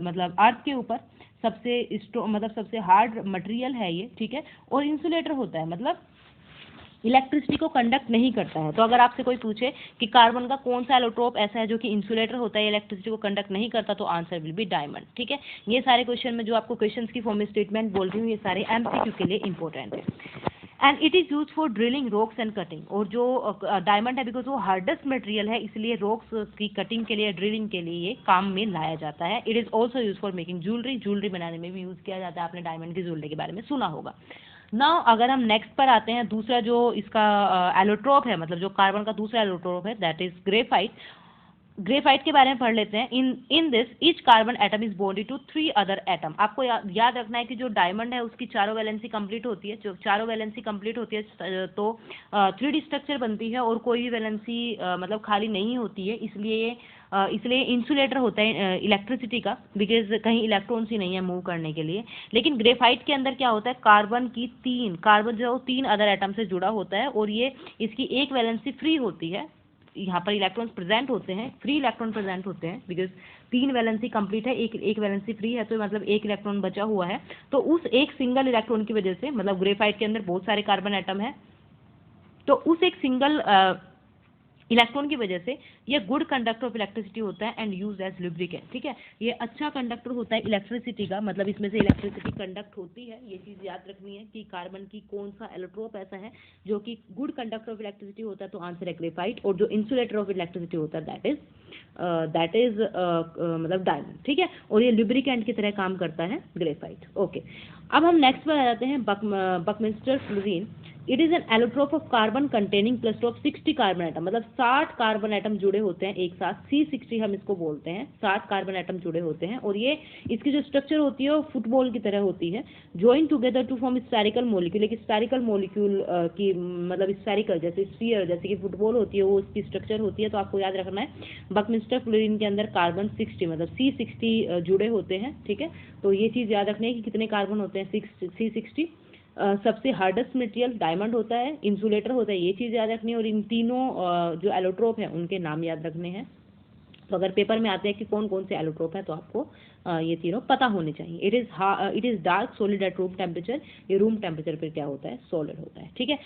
मतलब अर्थ के ऊपर सबसे हार्ड मटेरियल है ये। ठीक है, और इंसुलेटर होता है, मतलब इलेक्ट्रिसिटी को कंडक्ट नहीं करता है। तो अगर आपसे कोई पूछे कि कार्बन का कौन सा एलोट्रोप ऐसा है जो कि इंसुलेटर होता है, इलेक्ट्रिसिटी को कंडक्ट नहीं करता, तो आंसर विल बी डायमंड। ठीक है, ये सारे क्वेश्चन में जो आपको क्वेश्चंस की फॉर्म में स्टेटमेंट बोल रही हूँ, ये सारे एमसीक्यू के लिए इंपॉर्टेंट है। And it is use for drilling rocks and cutting. और जो डायमंड है, बिकॉज वो हार्डेस्ट मटेरियल है, इसलिए रॉक्स की कटिंग के लिए, ड्रिलिंग के लिए ये काम में लाया जाता है। It is also use for making jewellery, jewellery बनाने में भी यूज किया जाता है। आपने डायमंड की ज्वेलरी के बारे में सुना होगा। नाउ अगर हम नेक्स्ट पर आते हैं, दूसरा जो इसका एलोट्रोप है, मतलब जो कार्बन का दूसरा एलोट्रोप है, दैट इज ग्रेफाइट। ग्रेफाइट के बारे में पढ़ लेते हैं। In this each carbon atom is bonded to 3 other atom. आपको याद रखना है कि जो डायमंड है उसकी चारों वैलेंसी कंप्लीट होती है। जो चारों वैलेंसी कंप्लीट होती है तो 3D स्ट्रक्चर बनती है और कोई भी वैलेंसी मतलब खाली नहीं होती है, इसलिए इंसुलेटर होता है इलेक्ट्रिसिटी का, बिकॉज कहीं इलेक्ट्रॉन्स ही नहीं है मूव करने के लिए। लेकिन ग्रेफाइट के अंदर क्या होता है, कार्बन जो है वो 3 अदर एटम से जुड़ा होता है और ये इसकी एक वैलेंसी फ्री होती है। यहाँ पर इलेक्ट्रॉन्स प्रेजेंट होते हैं, फ्री इलेक्ट्रॉन प्रेजेंट होते हैं, बिकॉज 3 वैलेंसी कंप्लीट है, एक वैलेंसी फ्री है, तो मतलब एक इलेक्ट्रॉन बचा हुआ है। तो उस एक सिंगल इलेक्ट्रॉन की वजह से, मतलब ग्रेफाइट के अंदर बहुत सारे कार्बन एटम है, तो उस एक सिंगल इलेक्ट्रॉन की वजह से ये गुड कंडक्टर ऑफ इलेक्ट्रिसिटी होता है एंड यूज एज लुब्रिकेंट। ठीक है, ये अच्छा कंडक्टर होता है इलेक्ट्रिसिटी का, मतलब इसमें से इलेक्ट्रिसिटी कंडक्ट होती है। ये चीज याद रखनी है कि कार्बन की कौन सा एलोट्रोप ऐसा है जो कि गुड कंडक्टर ऑफ इलेक्ट्रिसिटी होता है, तो आंसर है ग्रेफाइट। और जो इंसुलेटर ऑफ इलेक्ट्रिसिटी होता है दैट इज मतलब डायमंड। ठीक है, और ये लुब्रिकेंट की तरह काम करता है ग्रेफाइट। ओके, अब हम नेक्स्ट पर आ जाते हैं, Buckminster fluorine. It is an allotrope of carbon containing cluster of 60 carbon atom, मतलब 60 कार्बन एटम जुड़े होते हैं एक साथ, C60 हम इसको बोलते हैं। 60 कार्बन एटम जुड़े होते हैं और ये इसकी जो स्ट्रक्चर होती है वो फुटबॉल की तरह होती है। Join together to form spherical molecule, एक स्फेरिकल मॉलिक्यूल की, मतलब स्फेरिकल जैसे स्फीयर, जैसे कि फुटबॉल होती है, वो इसकी स्ट्रक्चर होती है। तो आपको याद रखना है बकमिंस्टर फ्लोरीन के अंदर कार्बन 60 मतलब C60 जुड़े होते हैं। ठीक है, तो ये चीज याद रखनी है कि कितने कार्बन होते हैं, C60। सबसे हार्डेस्ट मटेरियल डायमंड होता है, इंसुलेटर होता है, ये चीज याद रखनी है। और इन तीनों जो एलोट्रोप हैं उनके नाम याद रखने हैं। तो अगर पेपर में आते हैं कि कौन कौन से एलोट्रोप है, तो आपको ये तीनों पता होने चाहिए। It is dark solid at room temperature, ये रूम टेम्परेचर पर क्या होता है, सॉलिड होता है। ठीक है,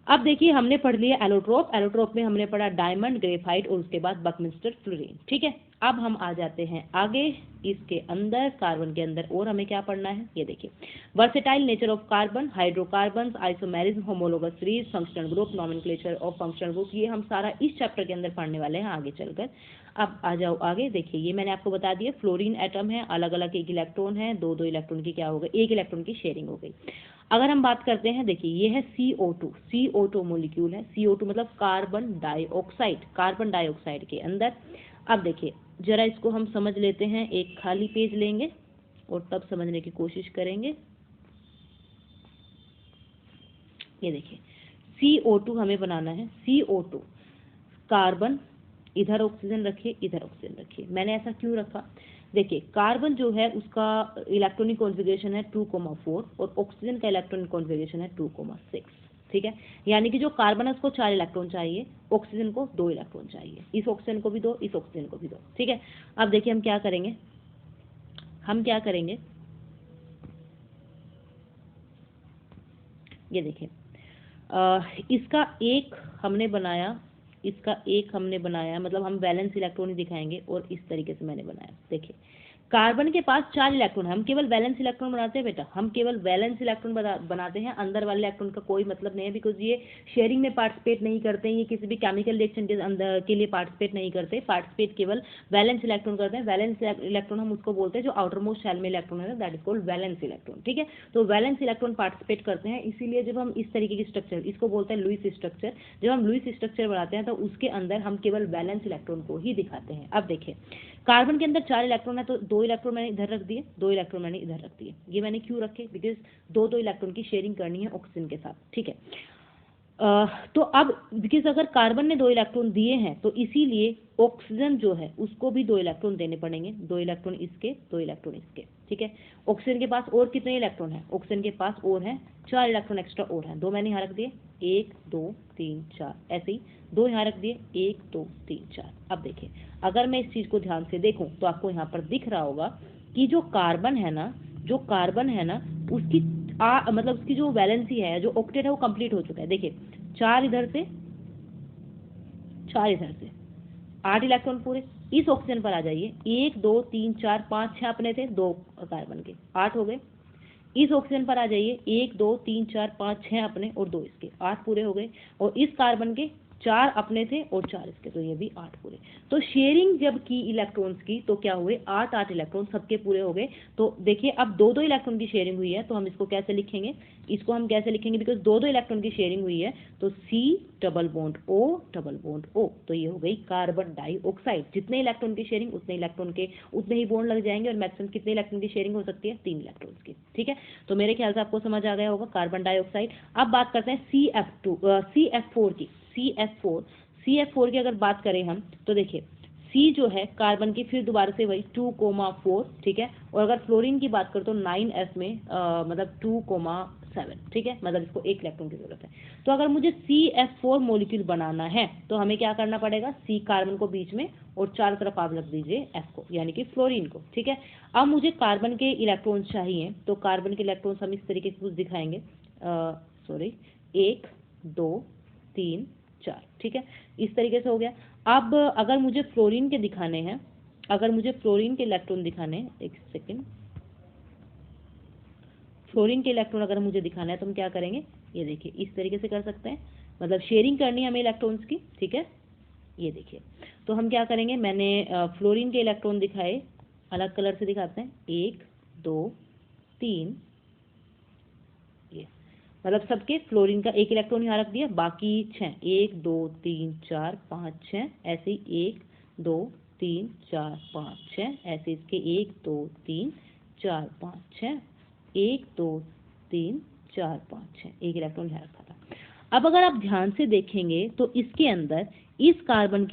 अब देखिए हमने पढ़ लिया एलोट्रोप में हमने पढ़ा डायमंड, ग्रेफाइट और उसके बाद बकमिंस्टर फ्लोरीन। ठीक है, अब हम आ जाते हैं आगे इसके अंदर, कार्बन के अंदर और हमें क्या पढ़ना है, ये देखिए versatile nature of carbon, hydrocarbon, isomerism, homologous series, functional group, nomenclature of functional group, ये हम सारा इस चैप्टर के अंदर पढ़ने वाले हैं आगे चलकर। अब आ जाओ आगे, देखिए ये मैंने आपको बता दिया फ्लोरीन एटम है, अलग अलग एक इलेक्ट्रॉन है, दो दो इलेक्ट्रॉन की क्या हो गई, एक इलेक्ट्रॉन की शेयरिंग हो गई। अगर हम बात करते हैं, देखिए ये है CO2 मोलिक्यूल है, CO2 मतलब कार्बन डाइऑक्साइड, कार्बन डाइऑक्साइड के अंदर। अब देखिए जरा इसको हम समझ लेते हैं, एक खाली पेज लेंगे और तब समझने की कोशिश करेंगे। ये देखिए CO2 हमें बनाना है, CO2 कार्बन, इधर ऑक्सीजन रखिए, इधर ऑक्सीजन रखिए। मैंने ऐसा क्यों रखा, देखिए कार्बन जो है उसका इलेक्ट्रॉनिक कॉन्फ़िगरेशन है 2,4 और ऑक्सीजन का इलेक्ट्रॉनिक कॉन्फ़िगरेशन है 2,6, ठीक है। यानी कि जो कार्बन है उसको 4 इलेक्ट्रॉन चाहिए, ऑक्सीजन को 2 इलेक्ट्रॉन चाहिए, इस ऑक्सीजन को भी 2, इस ऑक्सीजन को भी 2, ठीक है। अब देखिए हम क्या करेंगे, ये देखिए इसका एक हमने बनाया, मतलब हम वैलेंस इलेक्ट्रॉन ही दिखाएंगे और इस तरीके से मैंने बनाया। देखिए कार्बन के पास 4 इलेक्ट्रॉन है, हम केवल वैलेंस इलेक्ट्रॉन बनाते हैं बेटा, हम केवल वैलेंस इलेक्ट्रॉन बनाते हैं, अंदर वाले इलेक्ट्रॉन का कोई मतलब नहीं है, बिकॉज ये शेयरिंग में पार्टिसिपेट नहीं करते हैं, ये किसी भी केमिकल रिएक्शन के अंदर के लिए पार्टिसिपेट नहीं करते, पार्टिसिपेट केवल वैलेंस इलेक्ट्रॉन करते हैं। वैलेंस इलेक्ट्रॉन हम उसको बोलते हैं जो आउटर मोस्ट शेल में इलेक्ट्रॉन है, that is called valence electron, ठीक है। तो वैलेंस इलेक्ट्रॉन पार्टिसिपेट करते हैं, इसीलिए जब हम इस तरीके की स्ट्रक्चर, इसको बोलते हैं लुईस स्ट्रक्चर, जब हम लुईस स्ट्रक्चर बनाते हैं तो उसके अंदर हम केवल वैलेंस इलेक्ट्रॉन को ही दिखाते हैं। अब देखिए कार्बन के अंदर 4 इलेक्ट्रॉन है, तो 2 इलेक्ट्रॉन मैंने इधर रख दिए, 2 इलेक्ट्रॉन मैंने इधर रख दिए। ये मैंने क्यों रखे, बिकॉज 2 इलेक्ट्रॉन की शेयरिंग करनी है ऑक्सीजन के साथ, ठीक है। तो अब बिकॉज अगर कार्बन ने 2 इलेक्ट्रॉन दिए हैं तो इसीलिए ऑक्सीजन जो है उसको भी 2 इलेक्ट्रॉन देने पड़ेंगे, 2 इलेक्ट्रॉन इसके, 2 इलेक्ट्रॉन इसके, ठीक है। ऑक्सीजन के पास और कितने इलेक्ट्रॉन है, ऑक्सीजन के पास और हैं 4 इलेक्ट्रॉन एक्स्ट्रा और हैं, 2 मैंने यहाँ रख दिए, 1 2 3 4, ऐसे ही 2 यहाँ रख दिए, 1 2 3 4। अब देखिए अगर मैं इस चीज को ध्यान से देखूं तो आपको यहाँ पर दिख रहा होगा कि जो कार्बन है ना उसकी मतलब उसकी जो वैलेंसी है, जो ऑक्टेट है वो कंप्लीट हो चुका है। देखिए 4 इधर से 4 इधर से 8 इलेक्ट्रॉन पूरे, इस ऑक्सीजन पर आ जाइए, 1 2 3 4 5 6 अपने थे, 2 कार्बन के 8 हो गए। इस ऑक्सीजन पर आ जाइए, 1 2 3 4 5 6 अपने और 2 इसके, 8 पूरे हो गए। और इस कार्बन के 4 अपने थे और 4 इसके, तो ये भी 8 पूरे। तो शेयरिंग जब की इलेक्ट्रॉन्स की तो क्या हुए, 8 इलेक्ट्रॉन सबके पूरे हो गए। तो देखिए अब 2 इलेक्ट्रॉन की शेयरिंग हुई है, तो हम इसको कैसे लिखेंगे, बिकॉज 2 इलेक्ट्रॉन की शेयरिंग हुई है, तो C डबल बॉन्ड O, तो ये हो गई कार्बन डाइऑक्साइड। जितने इलेक्ट्रॉन की शेयरिंग उतने ही बॉन्ड लग जाएंगे, और मैक्सिमम कितने इलेक्ट्रॉन की शेयरिंग हो सकती है, 3 इलेक्ट्रॉन्स की, ठीक है। तो मेरे ख्याल से आपको समझ आ गया होगा कार्बन डाइऑक्साइड। अब बात करते हैं CF4 की अगर बात करें हम, तो देखिए C जो है कार्बन की, फिर दोबारा से वही 2,4, ठीक है। और अगर फ्लोरीन की बात करें तो 9s में मतलब 2,7, ठीक है, मतलब इसको 1 इलेक्ट्रॉन की जरूरत है। तो अगर मुझे CF4 मॉलिक्यूल बनाना है तो हमें क्या करना पड़ेगा, C कार्बन को बीच में और चारों तरफ आप रख दीजिए F को, यानी कि फ्लोरीन को, ठीक है। अब मुझे कार्बन के इलेक्ट्रॉन चाहिए, तो कार्बन के इलेक्ट्रॉन हम इस तरीके से कुछ दिखाएंगे, 1 2 3 4, ठीक है, इस तरीके से हो गया। अब अगर मुझे फ्लोरीन के दिखाने हैं, इलेक्ट्रॉन दिखाने हैं, एक सेकेंड, फ्लोरीन के इलेक्ट्रॉन अगर मुझे दिखाना है तो हम क्या करेंगे, ये देखिए इस तरीके से कर सकते हैं, मतलब शेयरिंग करनी है हमें इलेक्ट्रॉन्स की, ठीक है। ये देखिए तो हम क्या करेंगे, मैंने फ्लोरीन के इलेक्ट्रॉन दिखाए, अलग कलर से दिखाते हैं, 1 2 3, ये मतलब सबके फ्लोरीन का 1 इलेक्ट्रॉन यहाँ रख दिया, बाकी 6, 1 2 3 4 5 6, ऐसे ही 1 2 3 4 5 6, ऐसे इसके 1 2 3 4 5 6, 1 2 3 4 5 6, 1 इलेक्ट्रॉन यहाँ रखा था। अब अगर आप ध्यान से देखेंगे तो इसके अंदर, इस कार्बन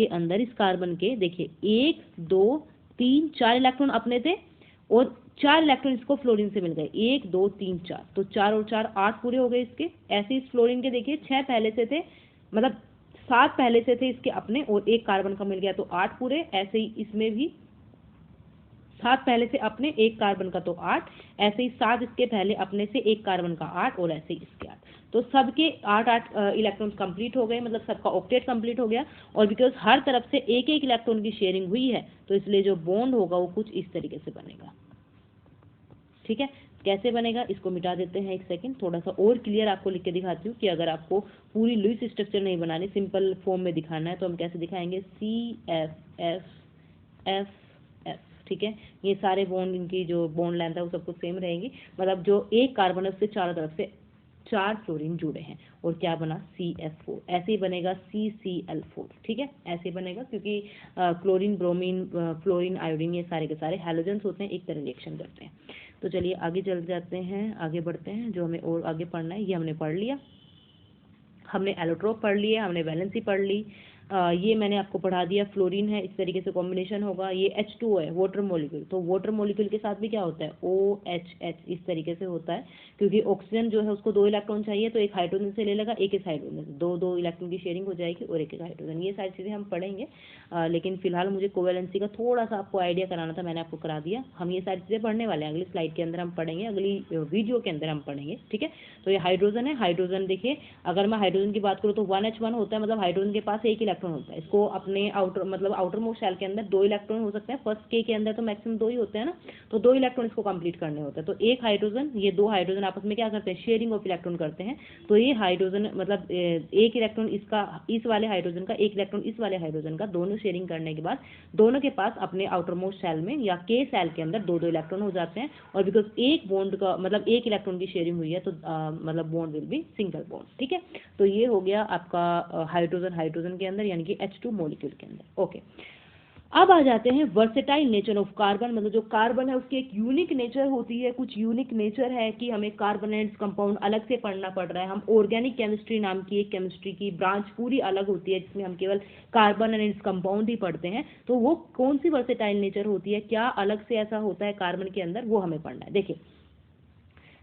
के देखिए 1 2 3 4 इलेक्ट्रॉन अपने थे और 4 इलेक्ट्रॉन इसको फ्लोरीन से मिल गए, 1 2 3 4, तो 4 और 4 8 पूरे हो गए इसके। ऐसे इस फ्लोरीन के देखिए 6 पहले से थे, मतलब 7 पहले से थे इसके अपने, और 1 कार्बन का मिल गया तो 8 पूरे। ऐसे ही इसमें भी 7 पहले से अपने, एक कार्बन का तो 8, ऐसे ही 7 इसके पहले अपने से, एक कार्बन का 8 और ऐसे ही इसके 8, तो सबके 8 इलेक्ट्रॉन कंप्लीट हो गए, मतलब सबका ऑक्टेट कंप्लीट हो गया। और बिकॉज हर तरफ से एक एक इलेक्ट्रॉन की शेयरिंग हुई है तो इसलिए जो बॉन्ड होगा वो कुछ इस तरीके से बनेगा। ठीक है, कैसे बनेगा इसको मिटा देते हैं एक सेकंड, थोड़ा सा और क्लियर आपको लिख के दिखाती हूँ कि अगर आपको पूरी लुईस स्ट्रक्चर नहीं बनानी, सिंपल फॉर्म में दिखाना है तो हम कैसे दिखाएंगे, CF ठीक है, ये सारे बॉन्ड, इनकी जो बॉन्ड लेंथ है वो सब कुछ सेम रहेंगी, मतलब जो एक कार्बन है उससे चारों तरफ से 4 फ्लोरीन जुड़े हैं और क्या बना, CF4, ऐसे ही बनेगा CCl4। ठीक है, ऐसे बनेगा क्योंकि क्लोरीन, ब्रोमीन, फ्लोरीन, आयोडीन ये सारे के सारे हैलोजेंस होते हैं, एक तरह रिएक्शन करते हैं। तो चलिए आगे चल जाते हैं, आगे बढ़ते हैं, जो हमें और आगे पढ़ना है ये हमने पढ़ लिया, हमने एलोट्रोप पढ़ लिया, हमने वैलेंसी पढ़ ली, ये मैंने आपको पढ़ा दिया, फ्लोरीन है इस तरीके से कॉम्बिनेशन होगा, ये H2O है वाटर मॉलिक्यूल, तो वाटर मॉलिक्यूल के साथ भी क्या होता है, OHH इस तरीके से होता है, क्योंकि ऑक्सीजन जो है उसको 2 इलेक्ट्रॉन चाहिए तो एक हाइड्रोजन से ले लेगा, एक इस हाइड्रोजन से, 2 इलेक्ट्रॉन की शेयरिंग हो जाएगी और एक हाइड्रोजन, ये सारी चीज़ें हम पढ़ेंगे। लेकिन फिलहाल मुझे कोवेलेंसी का थोड़ा सा आपको आइडिया कराना था, मैंने आपको करा दिया, हम ये सारी चीज़ें पढ़ने वाले हैं, अगली स्लाइड के अंदर हम पढ़ेंगे, अगली वीडियो के अंदर हम पढ़ेंगे। ठीक है, तो ये हाइड्रोजन है, हाइड्रोजन देखिए, अगर मैं हाइड्रोजन की बात करूँ तो 1H1 होता है, मतलब हाइड्रोजन के पास एक इलेक्ट्रॉन होता है, इसको अपने आउटर मतलब आउटर मोस्ट शेल के अंदर 2 इलेक्ट्रॉन हो सकते हैं, फर्स्ट के अंदर तो मैक्सिमम 2 ही होते हैं ना, तो 2 इलेक्ट्रॉन इसको कंप्लीट करने होते हैं, तो एक हाइड्रोजन, ये 2 हाइड्रोजन आपस में क्या करते हैं, शेयरिंग ऑफ इलेक्ट्रॉन करते हैं, तो ये हाइड्रोजन मतलब एक इलेक्ट्रॉन इसका, इस वाले हाइड्रोजन का, एक इलेक्ट्रॉन इस वाले हाइड्रोजन का, दोनों शेयरिंग करने के बाद दोनों के पास अपने आउटर मोस्ट शेल में या के सेल के अंदर 2 इलेक्ट्रॉन हो जाते हैं, और बिकॉज एक बॉन्ड का मतलब एक इलेक्ट्रॉन की शेयरिंग हुई है तो मतलब bond will be single bond. ठीक है, तो ये हो गया आपका हाइड्रोजन के अंदर यानी कि H2 मॉलिक्यूल के अंदर। ओके, अब आ जाते हैं वर्सेटाइल नेचर ऑफ कार्बन, मतलब जो कार्बन है उसकी एक यूनिक नेचर होती है, कुछ यूनिक नेचर है कि हमें कार्बोनेट्स कंपाउंड अलग से पढ़ना पड़ रहा है, हम ऑर्गेनिक केमिस्ट्री नाम की एक केमिस्ट्री की ब्रांच पूरी अलग होती है जिसमें हम केवल कार्बन एंड इट्स कंपाउंड ही पढ़ते हैं, तो वो कौन सी वर्सेटाइल नेचर होती है, क्या अलग से ऐसा होता है कार्बन के अंदर, वो हमें पढ़ना है। देखिए,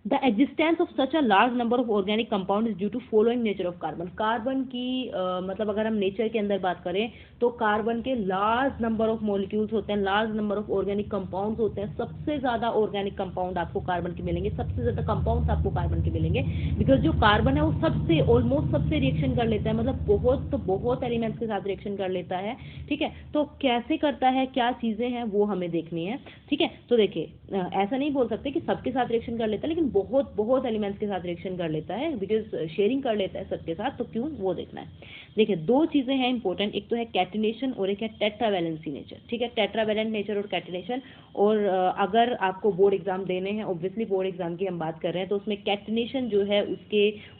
The existence of such a large number of organic compounds is due to following nature of carbon. Carbon की मतलब अगर हम नेचर के अंदर बात करें तो कार्बन के लार्ज नंबर ऑफ मॉलिक्यूल्स होते हैं, large number of organic compounds होते हैं, सबसे ज़्यादा ऑर्गेनिक कंपाउंड आपको कार्बन के मिलेंगे, सबसे ज़्यादा कंपाउंड्स आपको कार्बन के मिलेंगे, बिकॉज जो कार्बन है वो सबसे ऑलमोस्ट सबसे रिएक्शन कर लेता है, मतलब बहुत एलिमेंट्स के साथ रिएक्शन कर लेता है। ठीक है, तो कैसे करता है, क्या चीज़ें हैं वो हमें देखनी है। ठीक है, तो देखिए ऐसा नहीं बोल सकते कि सबके साथ रिएक्शन कर लेता है, लेकिन बहुत एलिमेंट्स के साथ रिएक्शन कर लेता है, बिकॉज शेयरिंग कर लेता है सबके साथ, तो क्यों वो देखना है। देखिए, 2 चीज़ें हैं इंपॉर्टेंट, एक तो है कैटिनेशन और एक है टेट्रावैलेंसी नेचर। ठीक है, टेट्रावैलेंट नेचर और कैटिनेशन, और अगर आपको बोर्ड एग्जाम देने हैं, ऑब्वियसली बोर्ड एग्जाम की हम बात कर रहे हैं, तो उसमें कैटिनेशन जो है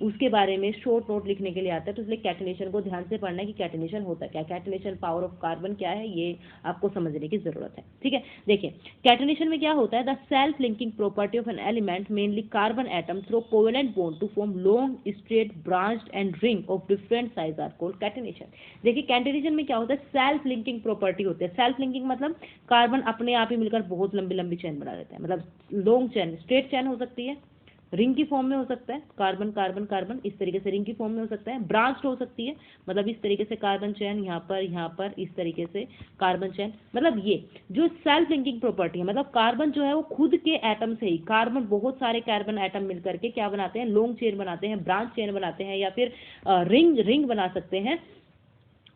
उसके बारे में शॉर्ट नोट लिखने के लिए आता है, तो इसलिए कैटिनेशन को ध्यान से पढ़ना है कि कैटिनेशन होता क्या, कैटिनेशन पावर ऑफ कार्बन क्या है, ये आपको समझने की जरूरत है। ठीक है, देखिए कैटिनेशन में क्या होता है, the self linking property of an element mainly carbon atom through covalent bond to form long straight branched and ring of different size are called catenation. देखिए कैटिनेशन में क्या होता है, सेल्फ लिंकिंग प्रॉपर्टी होती है, सेल्फ लिंकिंग मतलब carbon अपने आप ही मिलकर बहुत लंबी लंबी चेन बना देता है, मतलब लॉन्ग चेन, स्ट्रेट चेन हो सकती है, रिंग की फॉर्म में हो सकता है, कार्बन कार्बन कार्बन इस तरीके से रिंग की फॉर्म में हो सकता है, ब्रांच्ड हो सकती है, मतलब इस तरीके से कार्बन चेन यहाँ पर इस तरीके से कार्बन चेन, मतलब ये जो सेल्फ लिंकिंग प्रॉपर्टी है, मतलब कार्बन जो है वो खुद के एटम से ही, कार्बन बहुत सारे कार्बन एटम मिलकर के क्या बनाते हैं, लॉन्ग चेन बनाते हैं, ब्रांच चेन बनाते हैं, या फिर रिंग बना सकते हैं,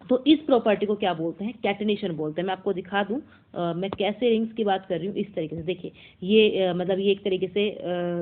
तो इस प्रॉपर्टी को क्या बोलते हैं, कैटिनेशन बोलते हैं। मैं आपको दिखा दूं मैं कैसे रिंग्स की बात कर रही हूँ, इस तरीके से देखिए, ये मतलब ये एक तरीके से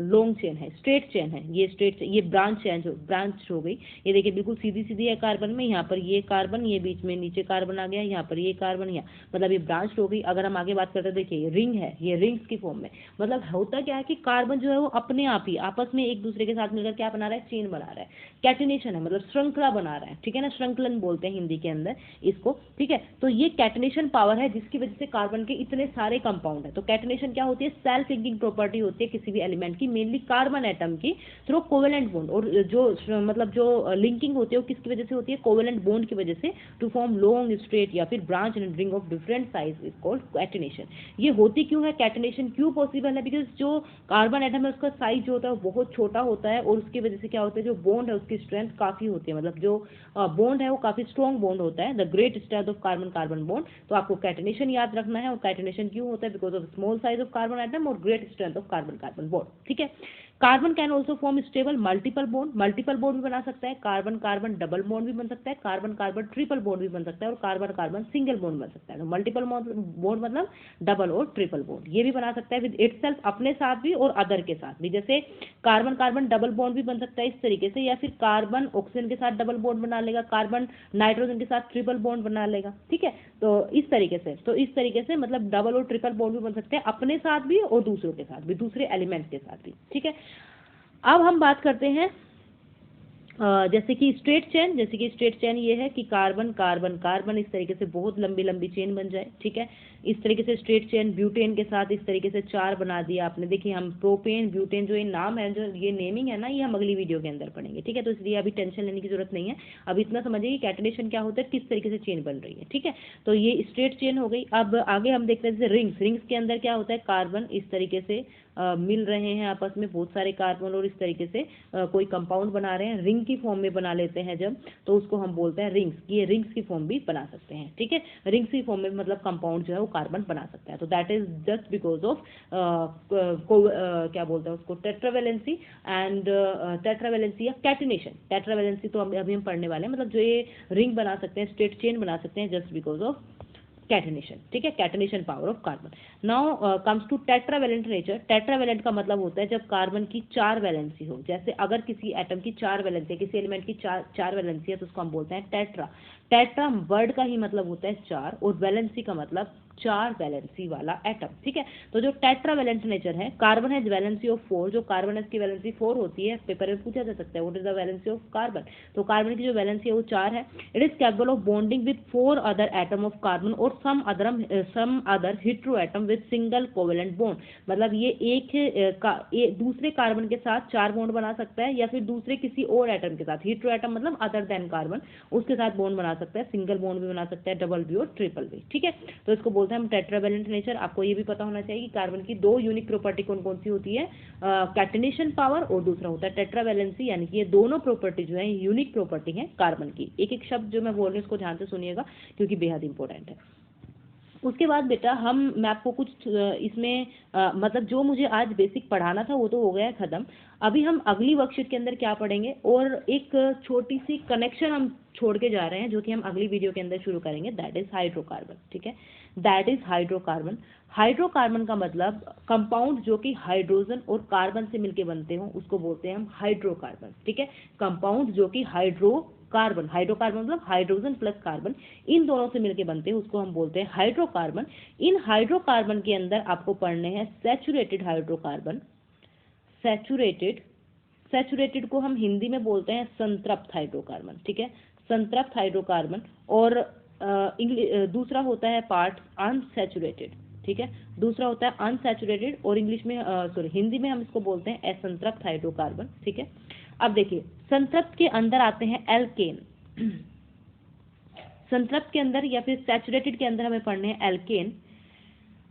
लॉन्ग चेन है, स्ट्रेट चेन है, ये स्ट्रेट, ये ब्रांच हो गई, ये देखिए बिल्कुल सीधी सीधी है कार्बन में, यहाँ पर ये कार्बन, ये बीच में नीचे कार्बन आ गया, यहाँ पर ये कार्बन, यहाँ मतलब ये ब्रांच हो गई। अगर हम आगे बात करते हैं, देखिए रिंग है, ये रिंग्स की फॉर्म में, मतलब होता क्या है कि कार्बन जो है वो अपने आप ही आपस में एक दूसरे के साथ मिलकर क्या बना रहा है, चेन बना रहा है, कैटिनेशन है, मतलब श्रृंखला बना रहा है। ठीक है ना, श्रृंखलन बोलते हैं हिंदी के अंदर इसको। ठीक है, तो ये कैटिनेशन पावर है जिसकी वजह से कार्बन के इतने सारे कंपाउंड है। तो कैटिनेशन क्या होती है, सेल्फ लिंकिंग प्रॉपर्टी होती है किसी भी एलिमेंट की, मेनली कार्बन एटम की थ्रू कोवेलेंट बॉन्ड, और जो मतलब जो लिंकिंग होती है वो किसकी वजह से होती है, कोवेलेंट बॉन्ड की वजह से, टू फॉर्म लॉन्ग स्ट्रेट या फिर branch and ring of different size is called catenation. ये होती क्यों है, कैटिनेशन क्यों पॉसिबल है, बिकॉज जो कार्बन एटम है उसका साइज जो होता है वो बहुत छोटा होता है, और उसकी वजह से क्या होता है, जो बॉन्ड है उसकी स्ट्रेंथ काफी होती है, मतलब जो बॉन्ड है वो काफी स्ट्रॉन्ग बॉन्ड बॉन्ड होता है, the great strength of carbon carbon bond, तो आपको कैटेनेशन याद रखना है। और कैटेनेशन क्यों होता है? Because of small size of carbon atom और great strength of carbon carbon bond, ठीक है। Carbon can also form stable multiple bond, multiple bond भी बना सकता है, कार्बन कार्बन डबल बॉन्ड भी बन सकता है, कार्बन कार्बन ट्रिपल बॉन्ड भी बन सकता है, और कार्बन कार्बन सिंगल बॉन्ड बन सकता है। तो मल्टीपल बॉन्ड मतलब डबल और ट्रिपल बॉन्ड, ये भी बना सकता है विद इटसेल्फ, अपने साथ भी और अदर के साथ भी। जैसे कार्बन कार्बन डबल बॉन्ड भी बन सकता है इस तरीके से, या फिर कार्बन ऑक्सीजन के साथ डबल बॉन्ड बना लेगा, कार्बन नाइट्रोजन के साथ ट्रिपल बॉन्ड बना लेगा, ठीक है। तो इस तरीके से मतलब डबल और ट्रिपल बॉन्ड भी बन सकते हैं, अपने साथ भी और दूसरों के साथ भी, दूसरे एलिमेंट के साथ भी, ठीक है। अब हम बात करते हैं जैसे कि स्ट्रेट चेन ये है कि कार्बन कार्बन कार्बन इस तरीके से बहुत लंबी लंबी चेन बन जाए, ठीक है। इस तरीके से स्ट्रेट चेन ब्यूटेन के साथ इस तरीके से 4 बना दिया आपने। देखिए हम प्रोपेन ब्यूटेन जो ये नाम है, जो ये नेमिंग है ना, ये हम अगली वीडियो के अंदर पढ़ेंगे, ठीक है। तो इसलिए अभी टेंशन लेने की जरूरत नहीं है, अब इतना समझिए कि कैटेनेशन क्या होता है, किस तरीके से चेन बन रही है, ठीक है। तो ये स्ट्रेट चेन हो गई। अब आगे हम देखते हैं जैसे रिंग्स के अंदर क्या होता है, कार्बन इस तरीके से मिल रहे हैं आपस में, बहुत सारे कार्बन, और इस तरीके से कोई कंपाउंड बना रहे हैं, रिंग की फॉर्म में बना लेते हैं जब, तो उसको हम बोलते हैं रिंग्स। ये रिंग्स की फॉर्म भी बना सकते हैं, ठीक है। रिंग्स की फॉर्म में मतलब कंपाउंड जो है वो कार्बन बना सकता है। तो that is just because of क्या बोलते हैं उसको, टेट्रावेलेंसी एंड टेट्रावेलेंसी या कैटिनेशन। टेट्रावेलेंसी तो अभी हम पढ़ने वाले हैं, मतलब जो ये रिंग बना सकते हैं, स्ट्रेट चेन बना सकते हैं जस्ट बिकॉज ऑफ कैटेनेशन, ठीक है, catenation power of carbon. Now comes to tetravalent nature. Tetravalent का मतलब होता है जब कार्बन की 4 वैलेंसी हो। जैसे अगर किसी एटम की 4 वैलेंसी है, किसी एलिमेंट की 4 वैलेंसी है, तो उसको हम बोलते हैं टेट्रा। टेट्रा वर्ड का ही मतलब होता है 4, और वैलेंसी का मतलब 4 वैलेंसी वाला एटम, ठीक है। तो जो टेट्रावेलेंट नेचर है, कार्बन हैज वैलेंसी ऑफ 4, जो कार्बन है इसकी वैलेंसी 4 होती है। पेपर में पूछा जा सकता है what is the valency of carbon, तो कार्बन की जो वैलेंसी है वो 4 है। It is capable of bonding with 4 other atom of carbon और some other hetero atom with single covalent bond. मतलब ये दूसरे कार्बन के साथ 4 बॉन्ड बना सकता है, या फिर दूसरे किसी और एटम के साथ, हेटेरो एटम मतलब अदर देन कार्बन, उसके साथ बॉन्ड बना सकता है, सिंगल बॉन्ड भी बना सकता है, डबल भी और ट्रिपल भी, ठीक है। तो इसको बोलते हैं हम टेट्रावेलेंट नेचर। आपको ये भी पता होना चाहिए कि कार्बन की 2 यूनिक प्रॉपर्टी कौन कौन सी होती है, कैटेनेशन पावर, और दूसरा होता है टेट्रावेलेंसी। यानी कि ये दोनों प्रॉपर्टी जो है यूनिक प्रॉपर्टी है कार्बन की। एक एक शब्द जो मैं बोल रही हूँ उसको ध्यान से सुनिएगा, क्योंकि बेहद इंपॉर्टेंट है। उसके बाद बेटा मैं आपको कुछ इसमें मतलब जो मुझे आज बेसिक पढ़ाना था वो तो हो गया है खत्म। अभी हम अगली वर्कशीट के अंदर क्या पढ़ेंगे, और एक छोटी सी कनेक्शन हम छोड़ के जा रहे हैं जो कि हम अगली वीडियो के अंदर शुरू करेंगे, दैट इज हाइड्रोकार्बन, ठीक है। That is hydrocarbon. हाइड्रोकार्बन का मतलब कंपाउंड जो कि हाइड्रोजन और कार्बन से मिलके बनते हो उसको बोलते हैं हम हाइड्रोकार्बन, ठीक है। कंपाउंड जो कि हाइड्रोकार्बन मतलब हाइड्रोजन प्लस कार्बन, इन दोनों से मिलके बनते हैं उसको हम बोलते हैं हाइड्रोकार्बन। इन हाइड्रोकार्बन के अंदर आपको पढ़ने हैं सैचुरेटेड हाइड्रोकार्बन। सैचुरेटेड को हम हिंदी में बोलते हैं संतृप्त हाइड्रोकार्बन, ठीक है, संतृप्त हाइड्रोकार्बन। और दूसरा होता है पार्ट अनसैचुरेटेड, ठीक है, दूसरा होता है अनसैचुरेटेड, और इंग्लिश में हिंदी में हम इसको बोलते हैं असंतृप्त हाइड्रोकार्बन, ठीक है। अब देखिए संतृप्त के अंदर आते हैं एल्केन। संतृप्त के अंदर या फिर सैचुरेटेड के अंदर हमें पढ़ने हैं एल्केन।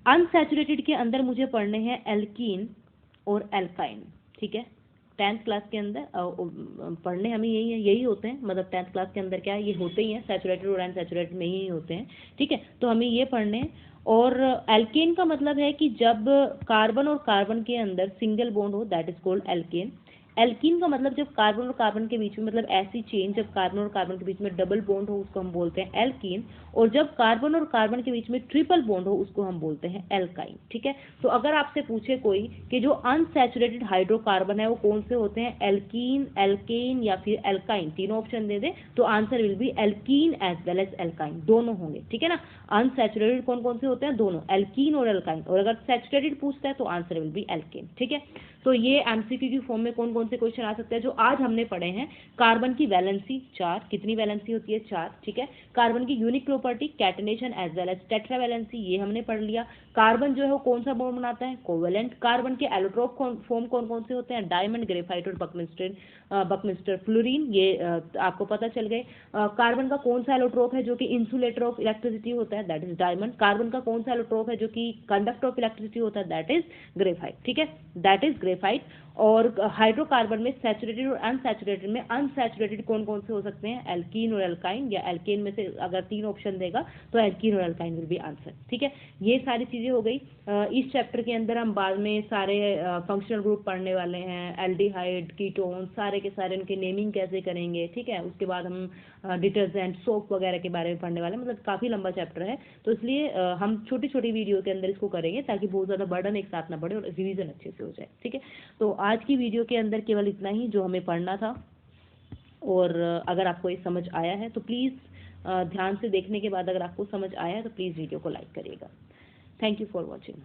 अनसैचुरेटेड के अंदर मुझे पढ़ने हैं एल्कीन और एल्काइन, ठीक है। 10th क्लास के अंदर पढ़ने हमें यही होते हैं, मतलब 10th क्लास के अंदर क्या है, ये होते ही हैं, सैचुरेटेड और अनसैचुरेटेड में ही होते हैं, ठीक है। तो हमें ये पढ़ने हैं। और एल्केन का मतलब है कि जब कार्बन और कार्बन के अंदर सिंगल बॉन्ड हो, that is called alkane. Alkene का मतलब जब कार्बन और कार्बन के बीच में, मतलब ऐसी चेन जब कार्बन और कार्बन के बीच में डबल बॉन्ड हो उसको हम बोलते हैं एल्कीन, और जब कार्बन और कार्बन के बीच में ट्रिपल बॉन्ड हो उसको हम बोलते हैं एल्काइन, ठीक है। तो अगर आपसे पूछे कोई कि जो अनसैचुरेटेड हाइड्रोकार्बन है वो कौन से होते हैं, एल्कीन, एल्केन या फिर एल्काइन, तीनों ऑप्शन दे दे तो answer will be alkene as well as alkyne, दोनों होंगे, ठीक है ना। अनसैचुरेटेड कौन कौन से होते हैं, दोनों, एल्कीन और एल्काइन, और अगर सैचुरेटेड पूछता है तो आंसर विल बी एल्केन, ठीक है। तो ये एमसीक्यू की फॉर्म में कौन कौन से क्वेश्चन आ सकते हैं जो आज हमने पढ़े हैं। कार्बन की वैलेंसी 4, कितनी वैलेंसी होती है, 4, ठीक है। कार्बन की unique property catenation as well as tetravalency, ये हमने पढ़ लिया। कार्बन जो है वो कौन सा बॉन्ड बनाता है, कोवेलेंट। कार्बन के एलोट्रोप फॉर्म कौन कौन से होते हैं, डायमंड, ग्रेफाइट और बकमिस्टर फ्लोरीन, ये आपको पता चल गए। कार्बन का कौन सा एलोट्रोप है जो कि इंसुलेटर ऑफ इलेक्ट्रिसिटी होता है, दैट इज डायमंड। कार्बन का कौन सा एलोट्रोप है जो कि कंडक्टर ऑफ इलेक्ट्रिसिटी होता है, दैट इज ग्रेफाइट, ठीक है, दैट इज ग्रेफाइट। ग्रेफाइट। और हाइड्रोकार्बन में सैचुरेटेड और अनसैचुरेटेड में अनसैचुरेटेड कौन कौन से हो सकते हैं, एल्कीन और एल्काइन, या एल्केन में से अगर 3 ऑप्शन देगा तो एल्कीन और एल्काइन विल बी आंसर। ठीक है, ये सारी चीज़ें हो गई। इस चैप्टर के अंदर हम बाद में सारे फंक्शनल ग्रुप पढ़ने वाले हैं, एल्डिहाइड, कीटोन, सारे के सारे उनके नेमिंग कैसे करेंगे। ठीक है, उसके बाद हम डिटर्जेंट, सोप वगैरह के बारे में पढ़ने वाले हैं, मतलब काफ़ी लंबा चैप्टर है, तो इसलिए हम छोटी छोटी वीडियो के अंदर इसको करेंगे ताकि बहुत ज़्यादा बर्डन एक साथ ना बढ़े और रिवीजन अच्छे से हो जाए। ठीक है, तो आज की वीडियो के अंदर केवल इतना ही जो हमें पढ़ना था। और अगर आपको ये समझ आया है तो प्लीज़ ध्यान से देखने के बाद अगर आपको समझ आया है तो प्लीज़ वीडियो को लाइक करिएगा। Thank you for watching.